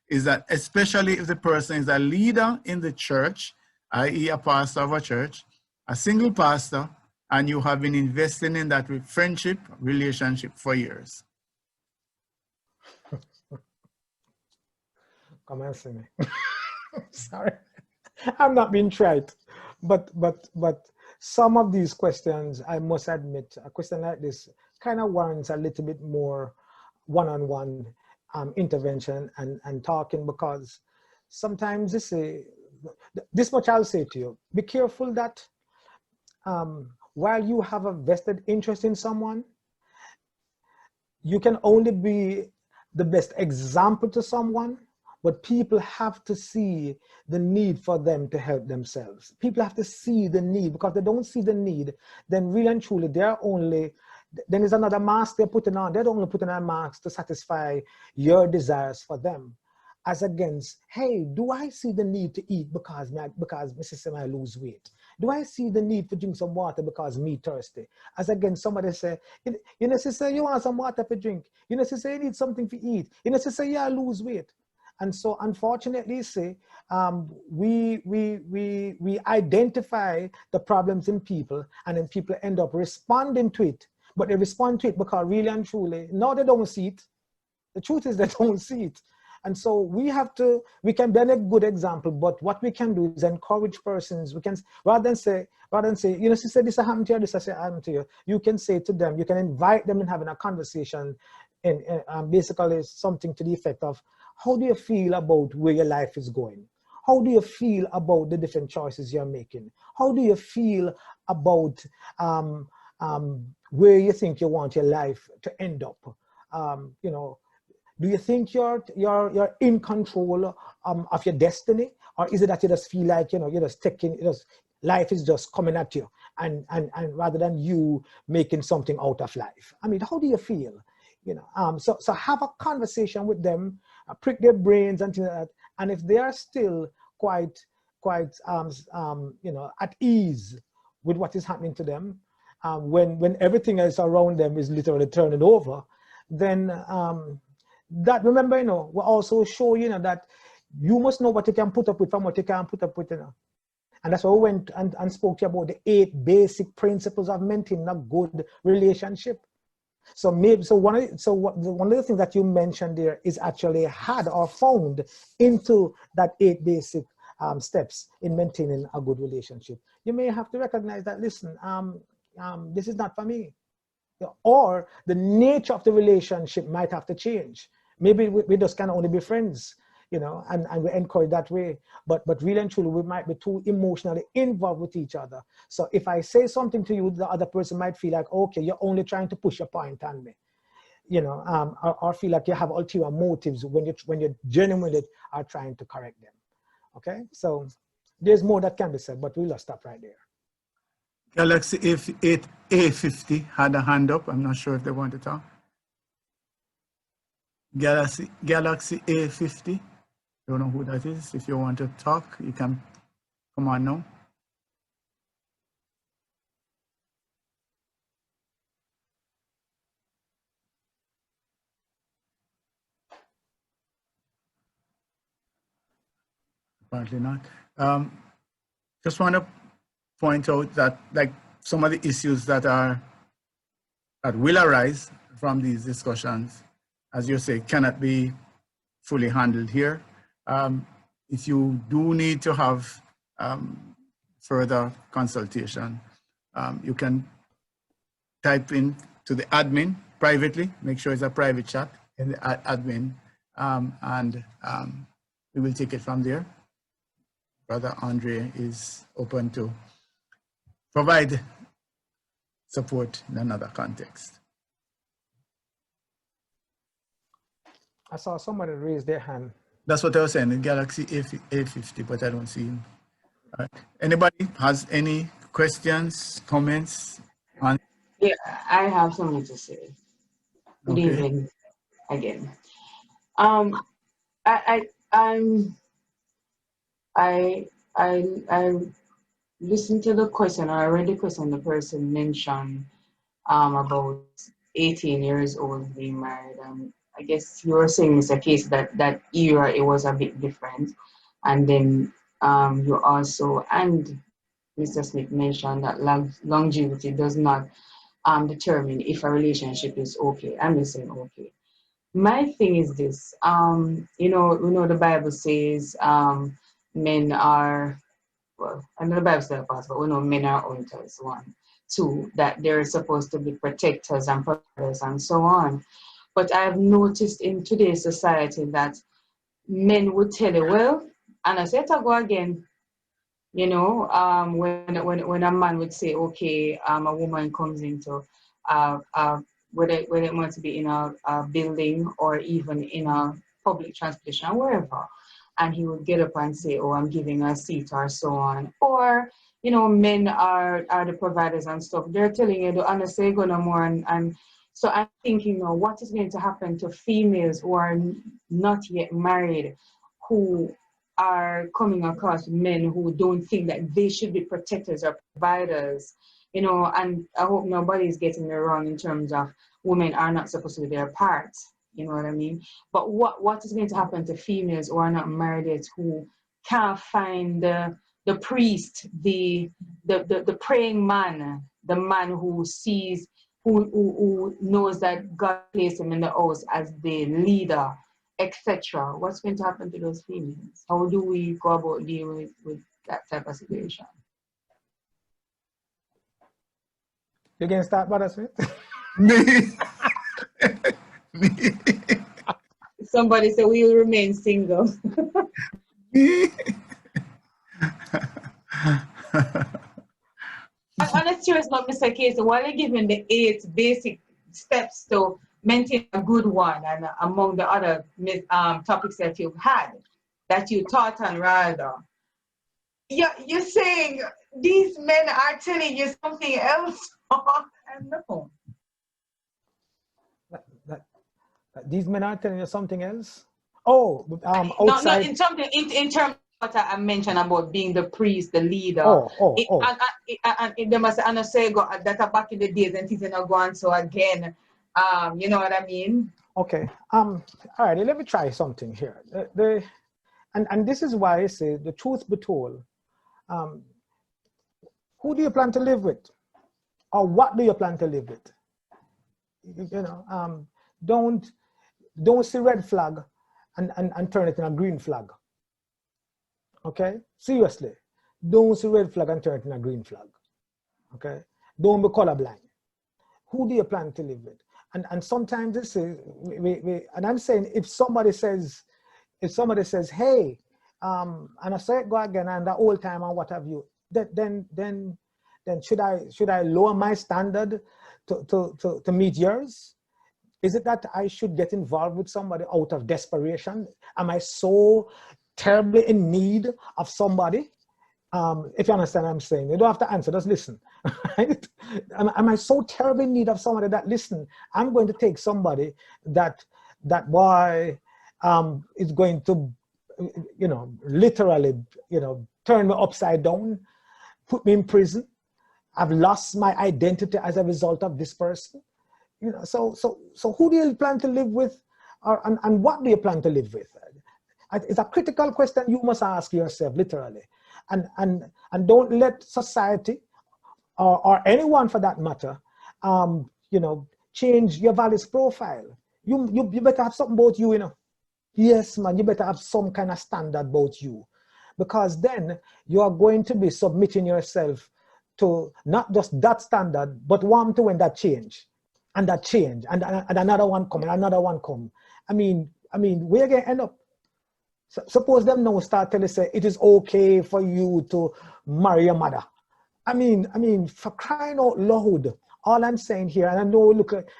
is that especially if the person is a leader in the church, i.e. a pastor of a church, a single pastor, and you have been investing in that with friendship, relationship for years. Come and see me. Sorry, I'm not being trite, but some of these questions, I must admit, a question like this kind of warrants a little bit more one-on-one intervention and talking, because sometimes this much I'll say to you: be careful that while you have a vested interest in someone, you can only be the best example to someone, but people have to see the need for them to help themselves. People have to see the need, because they don't see the need, then really and truly then there's another mask they're putting on. They're only putting on a mask to satisfy your desires for them. as against, hey, do I see the need to eat because Mrs. Sim, I lose weight? Do I see the need to drink some water because me thirsty? As again, somebody say, you know, sister, you want some water to drink. You know, sister, you need something to eat. You know, sister, yeah, I lose weight. And so unfortunately, say, we identify the problems in people, and then people end up responding to it. But they respond to it because really and truly, no, they don't see it. The truth is they don't see it. And so we can be a good example, but what we can do is encourage persons. We can, rather than say, you know, sister, this happened to you, this happened to you. You can say to them, you can invite them in having a conversation, and basically something to the effect of, how do you feel about where your life is going? How do you feel about the different choices you're making? How do you feel about where you think you want your life to end up? You know, do you think you're in control of your destiny, or is it that you just feel like, you know, you're just taking, life is just coming at you, and rather than you making something out of life? I mean, how do you feel? You know, so have a conversation with them, prick their brains and things like that. And if they are still quite you know, at ease with what is happening to them, when everything else around them is literally turning over, then that, remember, you know, we're also show, you know, that you must know what you can put up with from what you can't put up with, you know. And that's why we went and spoke to you about the 8 basic principles of maintaining a good relationship. So one of the things that you mentioned there is actually had or found into that 8 basic steps in maintaining a good relationship. You may have to recognize that, listen, this is not for me, or the nature of the relationship might have to change. Maybe we just can only be friends, you know, and we encourage that way. But really and truly, we might be too emotionally involved with each other. So if I say something to you, the other person might feel like, okay, you're only trying to push a point on me, you know, or feel like you have ulterior motives when you genuinely are trying to correct them. Okay, so there's more that can be said, but we'll just stop right there. Galaxy A50 had a hand up. I'm not sure if they want to talk. Galaxy A50. Don't know who that is. If you want to talk, you can come on now. Apparently not. Just want to point out that, like, some of the issues that will arise from these discussions, as you say, cannot be fully handled here. If you do need to have further consultation, you can type in to the admin privately, make sure it's a private chat in the admin, and we will take it from there. Brother Andre is open to provide support in another context. I saw somebody raise their hand. That's what I was saying, the Galaxy A50, but I don't see him. All right. Anybody has any questions, comments? Yeah, I have something to say. Good Okay. evening again. I listened to the question, or I read the question the person mentioned about 18 years old being married. I guess you were saying, Mr. Case, that era it was a bit different. And then you also, and Mr. Smith mentioned that longevity does not determine if a relationship is okay. I'm just saying okay. My thing is this, you know, the Bible says men are, well, I know the Bible says fast, but we know men are hunters, 1. 2, that they're supposed to be protectors and providers and so on. But I've noticed in today's society that men would tell you, well, and I said to go again, you know, when a man would say, okay, a woman comes into whether it wants to be in a building or even in a public transportation or wherever, and he would get up and say, oh, I'm giving a seat or so on. Or, you know, men are the providers and stuff. They're telling you to understand go no more and So I'm thinking, what is going to happen to females who are not yet married, who are coming across men who don't think that they should be protectors or providers, and I hope nobody is getting me wrong in terms of women are not supposed to do their part, you know what I mean? But what is going to happen to females who are not married yet, who can't find the priest, the praying man, the man who sees, who knows that God placed him in the house as the leader, etc. What's going to happen to those females? How do we go about dealing with that type of situation? You can start, Brother Smith. Me. Me. Somebody said we will remain single. Me. On a serious note, Mr. Casey, while you're giving the 8 basic steps to maintain a good one, and among the other topics that you've had, that you taught on rather, you're saying these men are telling you something else? No. These men are telling you something else? Oh, outside. No, in something, in terms of what I mentioned about being the priest, the leader. And they must say that are back in the days and things are not going so again. You know what I mean? Okay. All right. Let me try something here. And this is why I say, the truth be told, who do you plan to live with, or what do you plan to live with? Don't see red flag and turn it in a green flag. Okay? Seriously. Don't see red flag and turn it in a green flag. Okay? Don't be colorblind. Who do you plan to live with? And sometimes this is, and I'm saying, if somebody says, hey, and I say it go again and the old time and what have you, then should I lower my standard to meet yours? Is it that I should get involved with somebody out of desperation? Am I so terribly in need of somebody? If you understand what I'm saying, you don't have to answer, just listen. Right? Am I so terribly in need of somebody that, listen, I'm going to take somebody that boy is going to, literally, turn me upside down, put me in prison. I've lost my identity as a result of this person. So who do you plan to live with, and what do you plan to live with? It's a critical question you must ask yourself, literally. And don't let society or anyone for that matter, change your values profile. You better have something about you, Yes, man, you better have some kind of standard about you, because then you are going to be submitting yourself to not just that standard, but one to when that change, and another one come, and another one come. I mean, where you gonna end up? Suppose them now start telling say it is okay for you to marry your mother. I mean, for crying out loud. All I'm saying here, and I know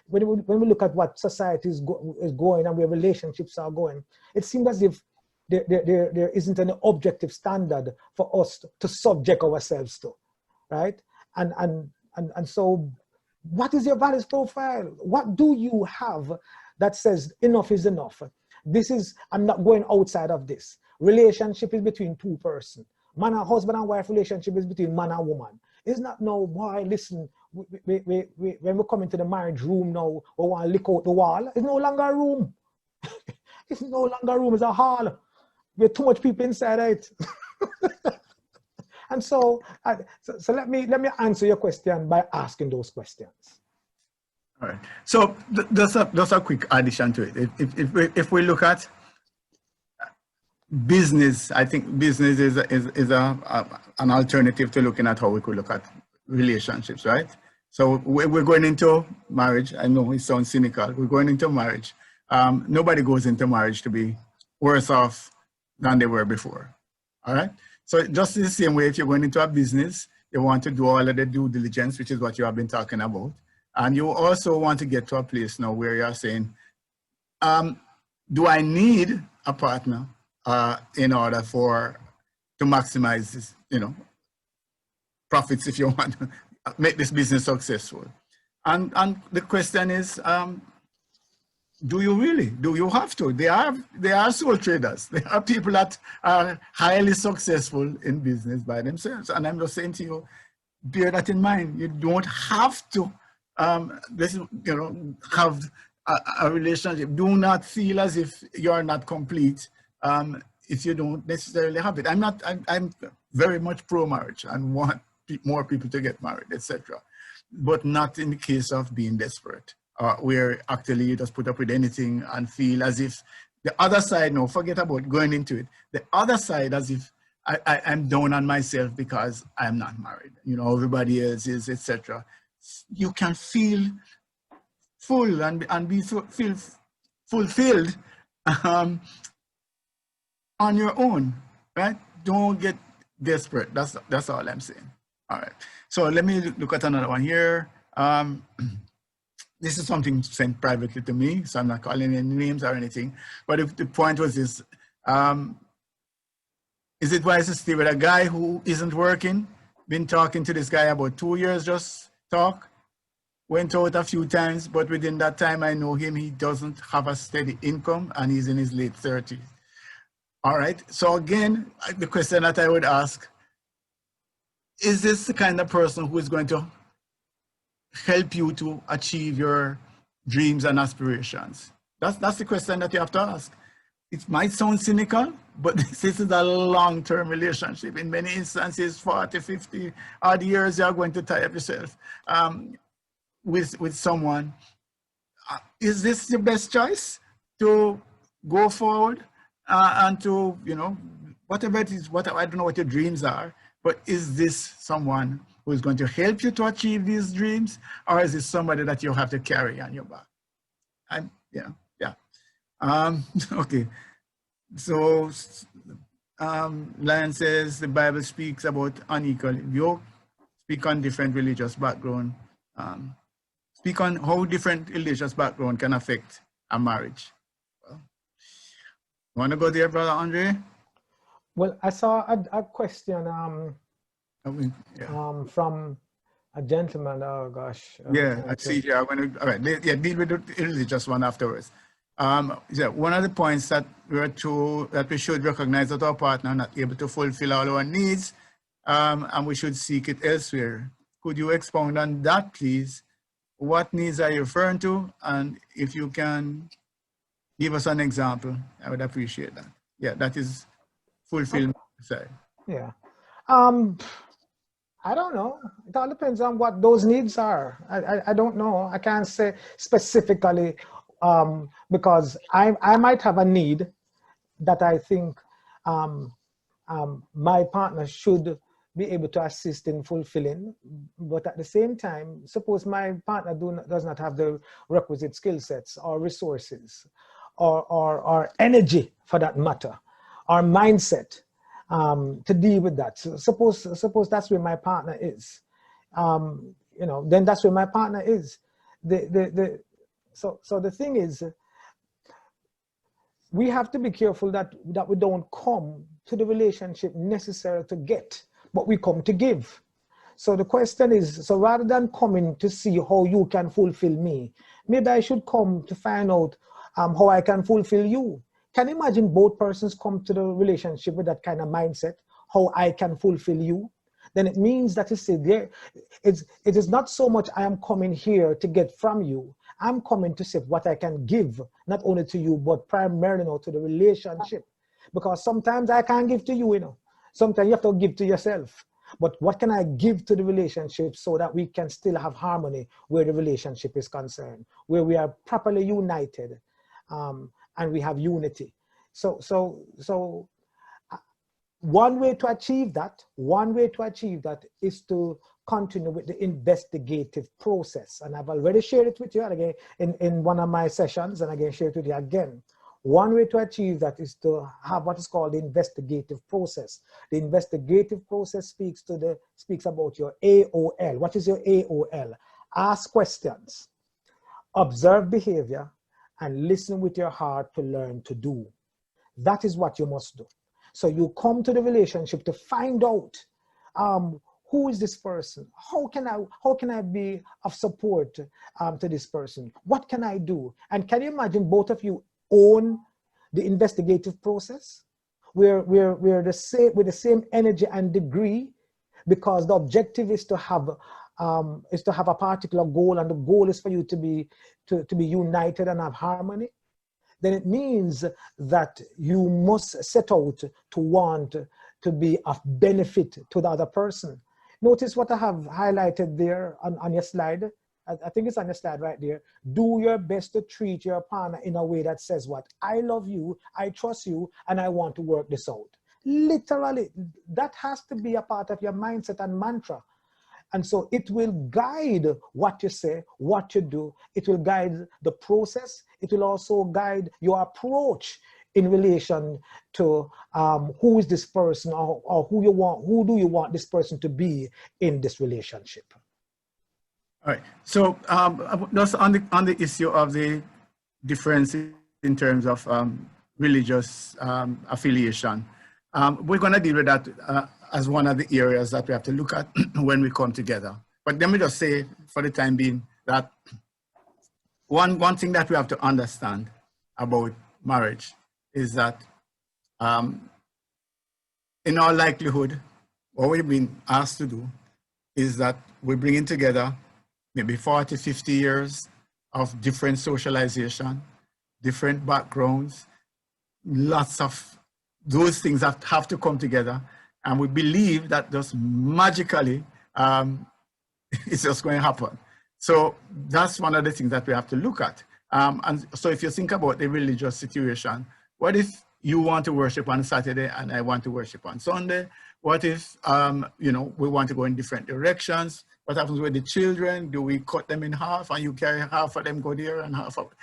when we look at what society is going and where relationships are going, it seems as if there isn't any objective standard for us to subject ourselves to, right? And so, what is your values profile? What do you have that says enough is enough? I'm not going outside of this. Relationship is between two persons. Man and husband and wife relationship is between man and woman. It's not no, boy, listen, when we come into the marriage room now, we want to lick out the wall. It's no longer a room. It's no longer a room, it's a hall. There's too much people inside it. And so let me answer your question by asking those questions. All right. So there's a quick addition to it. If we look at business, I think business is an alternative to looking at how we could look at relationships, right? So we're going into marriage. I know it sounds cynical. We're going into marriage. Nobody goes into marriage to be worse off than they were before. All right. So just the same way, if you're going into a business, you want to do all of the due diligence, which is what you have been talking about. And you also want to get to a place now where you're saying, do I need a partner in order to maximize this, profits, if you want to make this business successful? And the question is, do you really? Do you have to? They are soul traders. They are people that are highly successful in business by themselves. And I'm just saying to you, bear that in mind. You don't have to have a relationship. Do not feel as if you're not complete if you don't necessarily have it. I'm very much pro-marriage and want more people to get married, etc. But not in the case of being desperate, where actually you just put up with anything and feel as if the other side, no, forget about going into it. The other side, as if I'm down on myself because I'm not married. You know, everybody else is, etc. You can feel full and feel fulfilled on your own, right? Don't get desperate. That's all I'm saying. All right. So let me look at another one here. This is something sent privately to me, so I'm not calling any names or anything. But if the point was this, is it wise to stay with a guy who isn't working? Been talking to this guy about 2 years, just talk. Went out a few times, but within that time I know him, he doesn't have a steady income and he's in his late 30s. All right, so again, the question that I would ask, is this the kind of person who is going to help you to achieve your dreams and aspirations? That's the question that you have to ask. It might sound cynical, but this is a long-term relationship. In many instances, 40, 50 odd years, you're going to tie up yourself with someone. Is this the best choice to go forward and to, you know, whatever it is, I don't know what your dreams are, but is this someone who is going to help you to achieve these dreams, or is this somebody that you have to carry on your back? Yeah. Okay. So Lion says the Bible speaks about unequal yoke, speak on different religious background, speak on how different religious background can affect a marriage. Well, want to go there, Brother Andre? Well, I saw a question from a gentleman. Oh gosh. Yeah, I see here. All right, yeah, deal with the religious one afterwards. Yeah, one of the points that we should recognize that our partner are not able to fulfill all our needs, and we should seek it elsewhere. Could you expound on that, please? What needs are you referring to? And if you can give us an example, I would appreciate that. Yeah, that is fulfillment. Okay. Yeah. I don't know. It all depends on what those needs are. I don't know. I can't say specifically because I might have a need that I think my partner should be able to assist in fulfilling. But at the same time, suppose my partner does not have the requisite skill sets or resources or energy for that matter, or mindset to deal with that. So suppose that's where my partner is. You know, then that's where my partner is. So the thing is, we have to be careful that we don't come to the relationship necessary to get, but we come to give. So the question is, so rather than coming to see how you can fulfill me, maybe I should come to find out how I can fulfill you. Can you imagine both persons come to the relationship with that kind of mindset, how I can fulfill you? Then it means that it is not so much I am coming here to get from you. I'm coming to see what I can give, not only to you, but primarily to the relationship. Because sometimes I can't give to you, you know. Sometimes you have to give to yourself. But what can I give to the relationship so that we can still have harmony where the relationship is concerned, where we are properly united and we have unity. So one way to achieve that is to continue with the investigative process. And I've already shared it with you again in one of my sessions, and again share it with you again. One way to achieve that is to have what is called the investigative process. The investigative process speaks about your AOL. What is your AOL? Ask questions, observe behavior, and listen with your heart to learn to do. That is what you must do. So you come to the relationship to find out who is this person? How can I be of support to this person? What can I do? And can you imagine both of you own the investigative process? We're the same, with the same energy and degree, because the objective is to have a particular goal, and the goal is for you to be united and have harmony. Then it means that you must set out to want to be of benefit to the other person. Notice what I have highlighted there on your slide. I think it's on your slide right there. Do your best to treat your partner in a way that says what? I love you, I trust you, and I want to work this out. Literally, that has to be a part of your mindset and mantra. And so it will guide what you say, what you do. It will guide the process. It will also guide your approach in relation to who is this person, or who do you want this person to be in this relationship. All right. So just on the issue of the difference in terms of religious affiliation, we're going to deal with that as one of the areas that we have to look at when we come together. But let me just say, for the time being, that one thing that we have to understand about marriage is that in all likelihood, what we've been asked to do is that we're bringing together maybe 40, 50 years of different socialization, different backgrounds, lots of those things that have to come together. And we believe that just magically, it's just going to happen. So that's one of the things that we have to look at. And so if you think about the religious situation, what if you want to worship on Saturday and I want to worship on Sunday? What if, we want to go in different directions? What happens with the children? Do we cut them in half and you carry half of them go there and half of,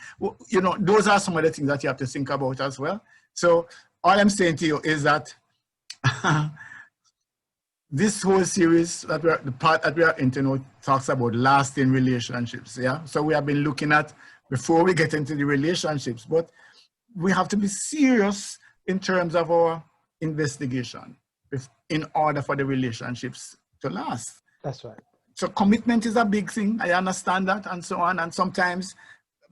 those are some of the things that you have to think about as well. So all I'm saying to you is that this whole series that the part that we are into now talks about lasting relationships. Yeah. So we have been looking at before we get into the relationships, but we have to be serious in terms of our investigation in order for the relationships to last. That's right. So commitment is a big thing. I understand that and so on. And sometimes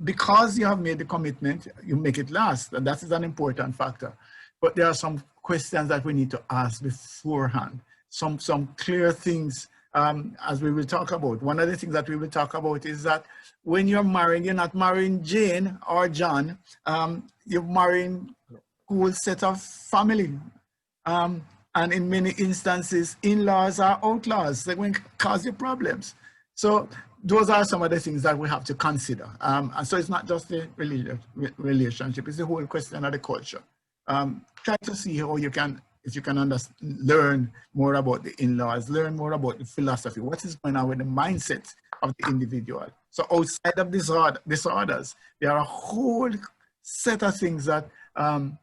because you have made the commitment, you make it last. And that is an important factor. But there are some questions that we need to ask beforehand. Some clear things as we will talk about. One of the things that we will talk about is that when you're marrying, you're not marrying Jane or John. You're marrying a whole set of family. And in many instances, in-laws are outlaws. They're going to cause you problems. So those are some of the things that we have to consider. And so it's not just the relationship, it's the whole question of the culture. Try to see how you can, if you can learn more about the in-laws, learn more about the philosophy, what is going on with the mindset of the individual. So outside of disorders, there are a whole set of things that can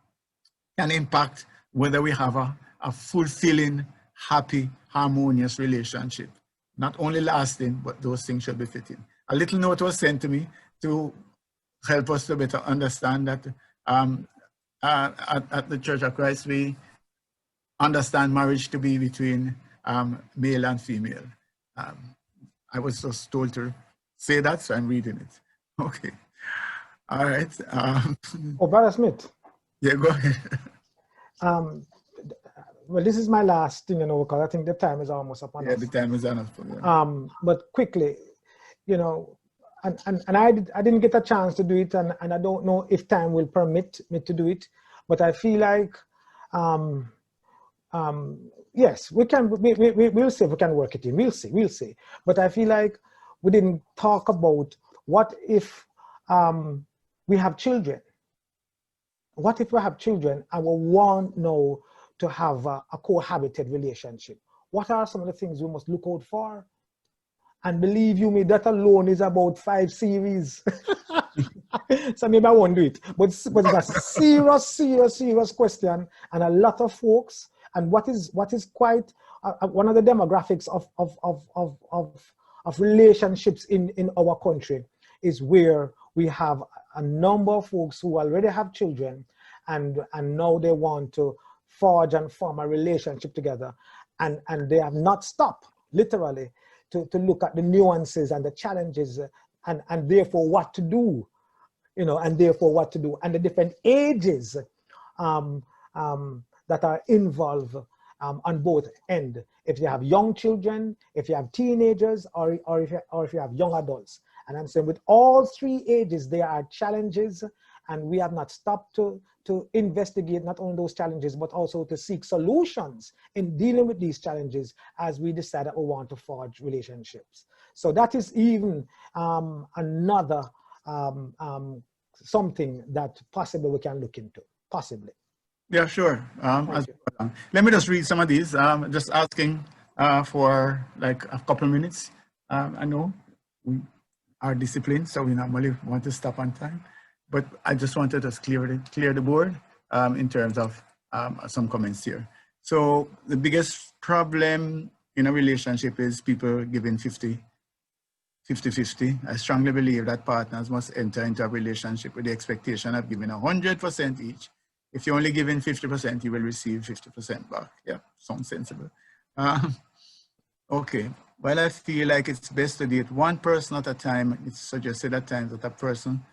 impact whether we have a fulfilling, happy, harmonious relationship. Not only lasting, but those things should be fitting. A little note was sent to me to help us to better understand that at the Church of Christ, we understand marriage to be between male and female. I was just told to say that, so I'm reading it. Okay. All right. Brother Smith. Yeah, go ahead. Well, this is my last thing, because I think the time is almost upon us. Yeah, the time is on us. Yeah. But quickly, and I didn't get a chance to do it, and I don't know if time will permit me to do it, but I feel like, yes, we can, we'll see if we can work it in, we'll see. But I feel like we didn't talk about what if we have children? What if we have children and we want now to have a cohabited relationship? What are some of the things we must look out for? And believe you me, that alone is about 5 series. So maybe I won't do it. But it's a serious question, and a lot of folks. And what is quite one of the demographics of relationships in our country is where we have a number of folks who already have children, and now they want to forge and form a relationship together, and they have not stopped. literally, to look at the nuances and the challenges and therefore what to do, and therefore what to do, and the different ages that are involved on both ends. If you have young children, if you have teenagers, or if you have young adults. And I'm saying with all three ages, there are challenges, and we have not stopped to investigate not only those challenges, but also to seek solutions in dealing with these challenges as we decide that we want to forge relationships. So that is even another something that possibly we can look into, possibly. Yeah, sure. Let me just read some of these. Just asking for like a couple of minutes. I know we are disciplined, so we normally want to stop on time, but I just wanted to clear the board in terms of some comments here. So the biggest problem in a relationship is people giving 50-50. I strongly believe that partners must enter into a relationship with the expectation of giving 100% each. If you're only giving 50%, you will receive 50% back. Yeah, sounds sensible. Okay, well, I feel like it's best to date one person at a time. It's suggested at times that a person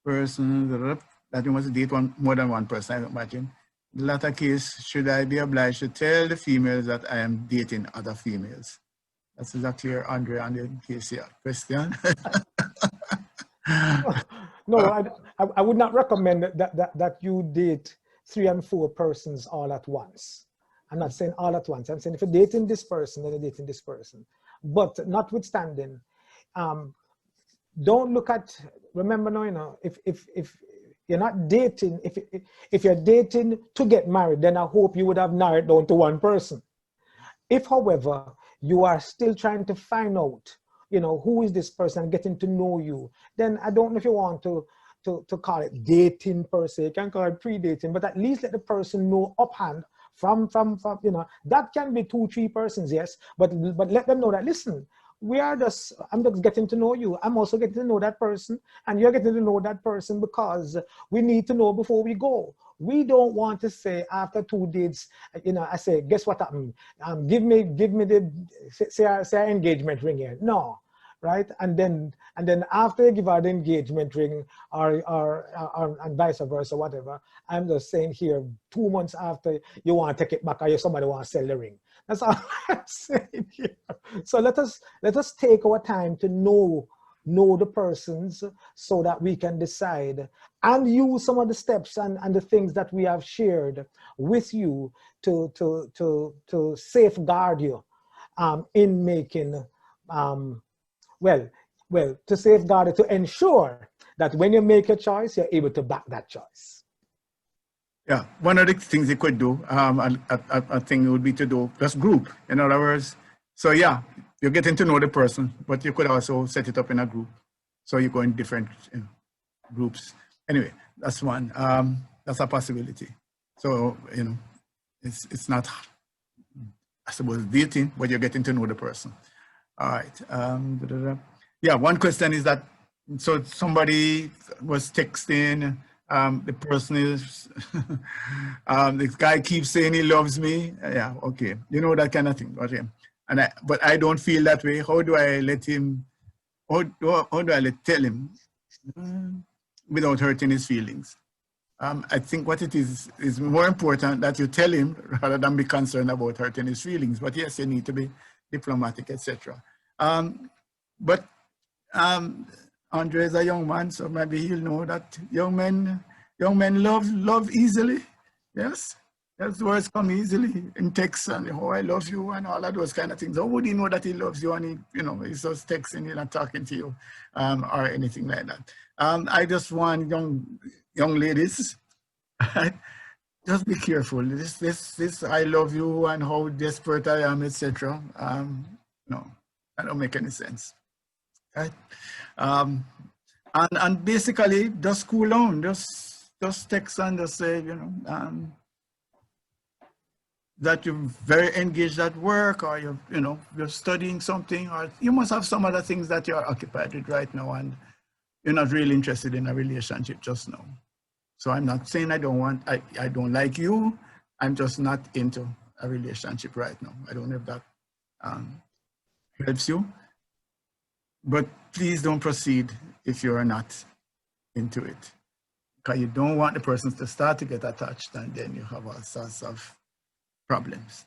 that you must date more than one person, I imagine. In the latter case, should I be obliged to tell the females that I am dating other females? That's exactly your Andre on the case here. Question? No, I would not recommend that you date 3 and 4 persons all at once. I'm not saying all at once. I'm saying if you're dating this person, then you're dating this person. But notwithstanding, don't look at, remember now, if you're not dating, if you're dating to get married, then I hope you would have narrowed down to one person. If, however, you are still trying to find out, who is this person, getting to know you, then I don't know if you want to call it dating per se. You can call it pre-dating, but at least let the person know uphand from that can be 2-3 persons, yes, but let them know that, listen, I'm just getting to know you. I'm also getting to know that person, and you're getting to know that person, because we need to know before we go. We don't want to say after 2 dates, I say, guess what happened? Give me the say our engagement ring here. No, right? And then after you give her the engagement ring, or and vice versa, whatever. I'm just saying here, 2 months after, you want to take it back, or somebody want to sell the ring. That's all I'm saying here. So let us take our time to know the persons, so that we can decide and use some of the steps and the things that we have shared with you to safeguard you in making, to safeguard it, to ensure that when you make a choice, you're able to back that choice. Yeah, one of the things you could do, I think it would be to do just group. In other words, so yeah, you're getting to know the person, but you could also set it up in a group. So you go in different groups. Anyway, that's one. That's a possibility. So, it's not, I suppose, dating, but you're getting to know the person. All right. Yeah, one question is that, so somebody was texting, the person is, this guy keeps saying he loves me. Yeah, okay. That kind of thing. Okay. But I don't feel that way. How do I let him, how do I tell him without hurting his feelings? I think what it is more important that you tell him rather than be concerned about hurting his feelings. But yes, you need to be diplomatic, etc. But Andre is a young man, so maybe he'll know that young men love easily. Yes, those words come easily in text, and I love you and all of those kind of things. How would he know that he loves you and he's just texting you and talking to you or anything like that? I just want young ladies, just be careful. This I love you and how desperate I am, etc. No, that don't make any sense. Right? And basically just cool down, just text and just say, that you're very engaged at work, or you're studying something, or you must have some other things that you're occupied with right now, and you're not really interested in a relationship just now. So I'm not saying I don't like you. I'm just not into a relationship right now. I don't have that helps you. But please don't proceed if you are not into it, because you don't want the persons to start to get attached, and then you have all sorts of problems.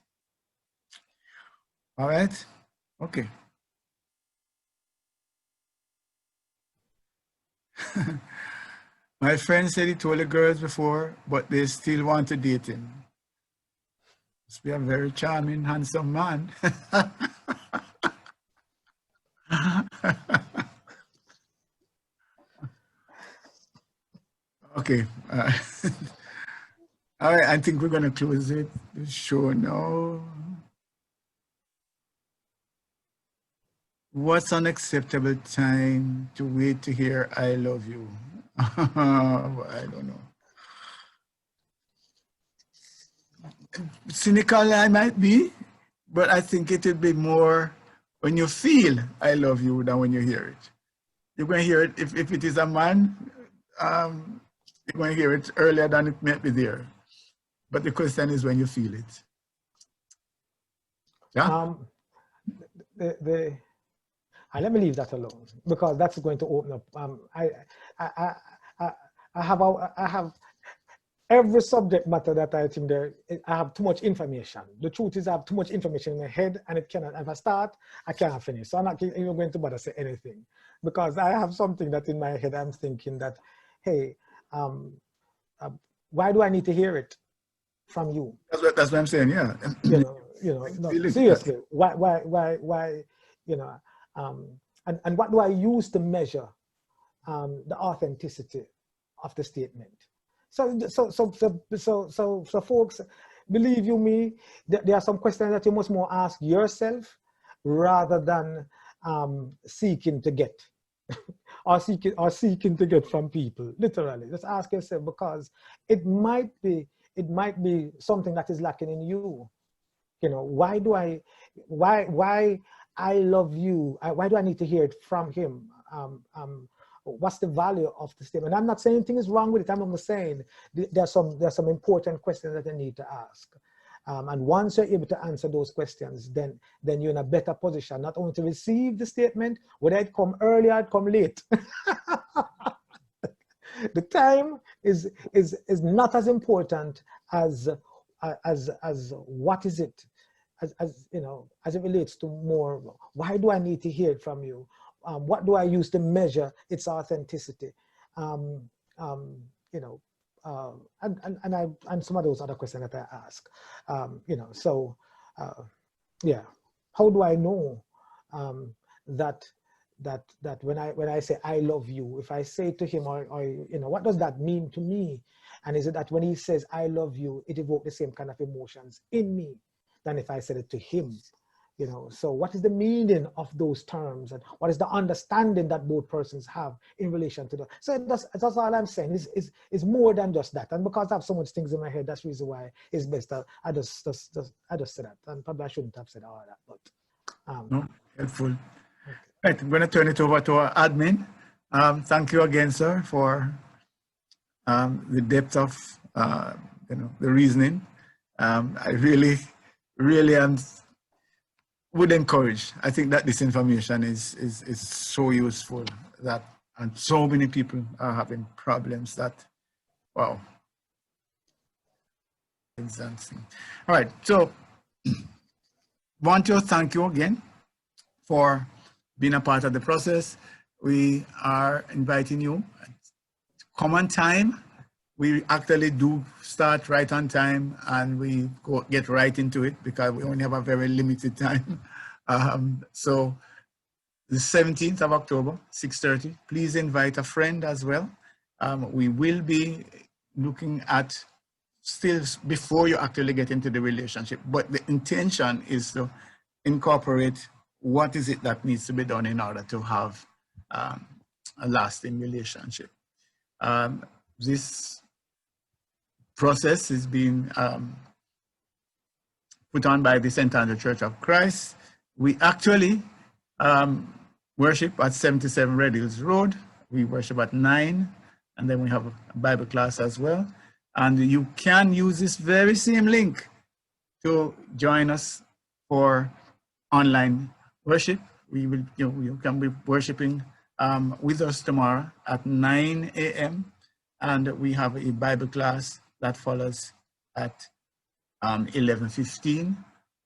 All right? Okay. My friend said he told the girls before, but they still want to date him. Must be a very charming, handsome man. Okay. All right, I think we're going to close it. The show now. What's unacceptable time to wait to hear I love you? I don't know. Cynical I might be, but I think it would be more when you feel I love you than when you hear it. You're going to hear it, if it is a man, you're going to hear it earlier than it might be there. But the question is when you feel it. Yeah? Let me leave that alone, because that's going to open up. I have every subject matter that I think I have too much information. The truth is I have too much information in my head, and it cannot, if I start, I cannot finish. So I'm not even going to bother say anything, because I have something that in my head I'm thinking that, hey, why do I need to hear it from you? That's what I'm saying, yeah. No, seriously, why, you know, and what do I use to measure the authenticity of the statement? So folks, believe you me, there are some questions that you must more ask yourself rather than seeking to get or seeking to get from people. Literally, just ask yourself, because it might be something that is lacking in you. You know, why I love you? Why do I need to hear it from him? What's the value of the statement? I'm not saying anything is wrong with it. I'm only saying there's some important questions that I need to ask. And once you're able to answer those questions, then you're in a better position, not only to receive the statement, whether it come early or it come late. The time is not as important as what is it, as you know, as it relates to more. Why do I need to hear it from you? What do I use to measure its authenticity? You know, and some of those other questions that I ask. You know, so yeah, how do I know that when I say I love you, if I say to him, or you know, what does that mean to me? And is it that when he says I love you, it evokes the same kind of emotions in me than if I said it to him? You know, so what is the meaning of those terms, and what is the understanding that both persons have in relation to that? So that's all I'm saying. Is more than just that. And because I have so much things in my head, that's the reason why it's best that I just say that. And probably I shouldn't have said all that, but no, helpful. Okay. Right, I'm going to turn it over to our admin. Thank you again, sir, for the depth of you know, the reasoning. I really would encourage. I think that this information is so useful, that, and so many people are having problems that, wow. All right, so want to thank you again for being a part of the process. We are inviting you to come on time. We actually do start right on time, and we get right into it because we only have a very limited time. So the 17th of October, 6:30, please invite a friend as well. We will be looking at still before you actually get into the relationship, but the intention is to incorporate what is it that needs to be done in order to have a lasting relationship. This process is being put on by the St. Andrew Church of Christ. We actually worship at 77 Red Hills Road. We worship at 9, and then we have a Bible class as well. And you can use this very same link to join us for online worship. We will, you can be worshiping with us tomorrow at 9 a.m. and we have a Bible class that follows at 11:15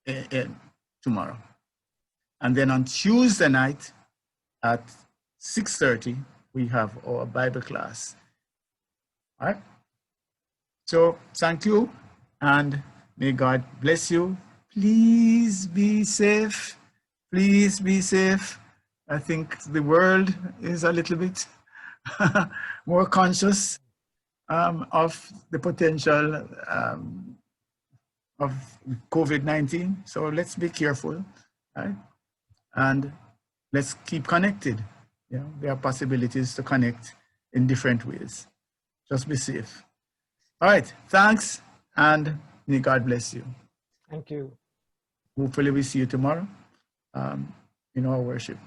a.m. tomorrow. And then on Tuesday night at 6:30, we have our Bible class. All right. So thank you, and may God bless you. Please be safe. Please be safe. I think the world is a little bit more conscious of the potential of COVID-19. So let's be careful, right? And let's keep connected. You know, there are possibilities to connect in different ways. Just be safe. All right, thanks, and may God bless you. Thank you. Hopefully we see you tomorrow in our worship.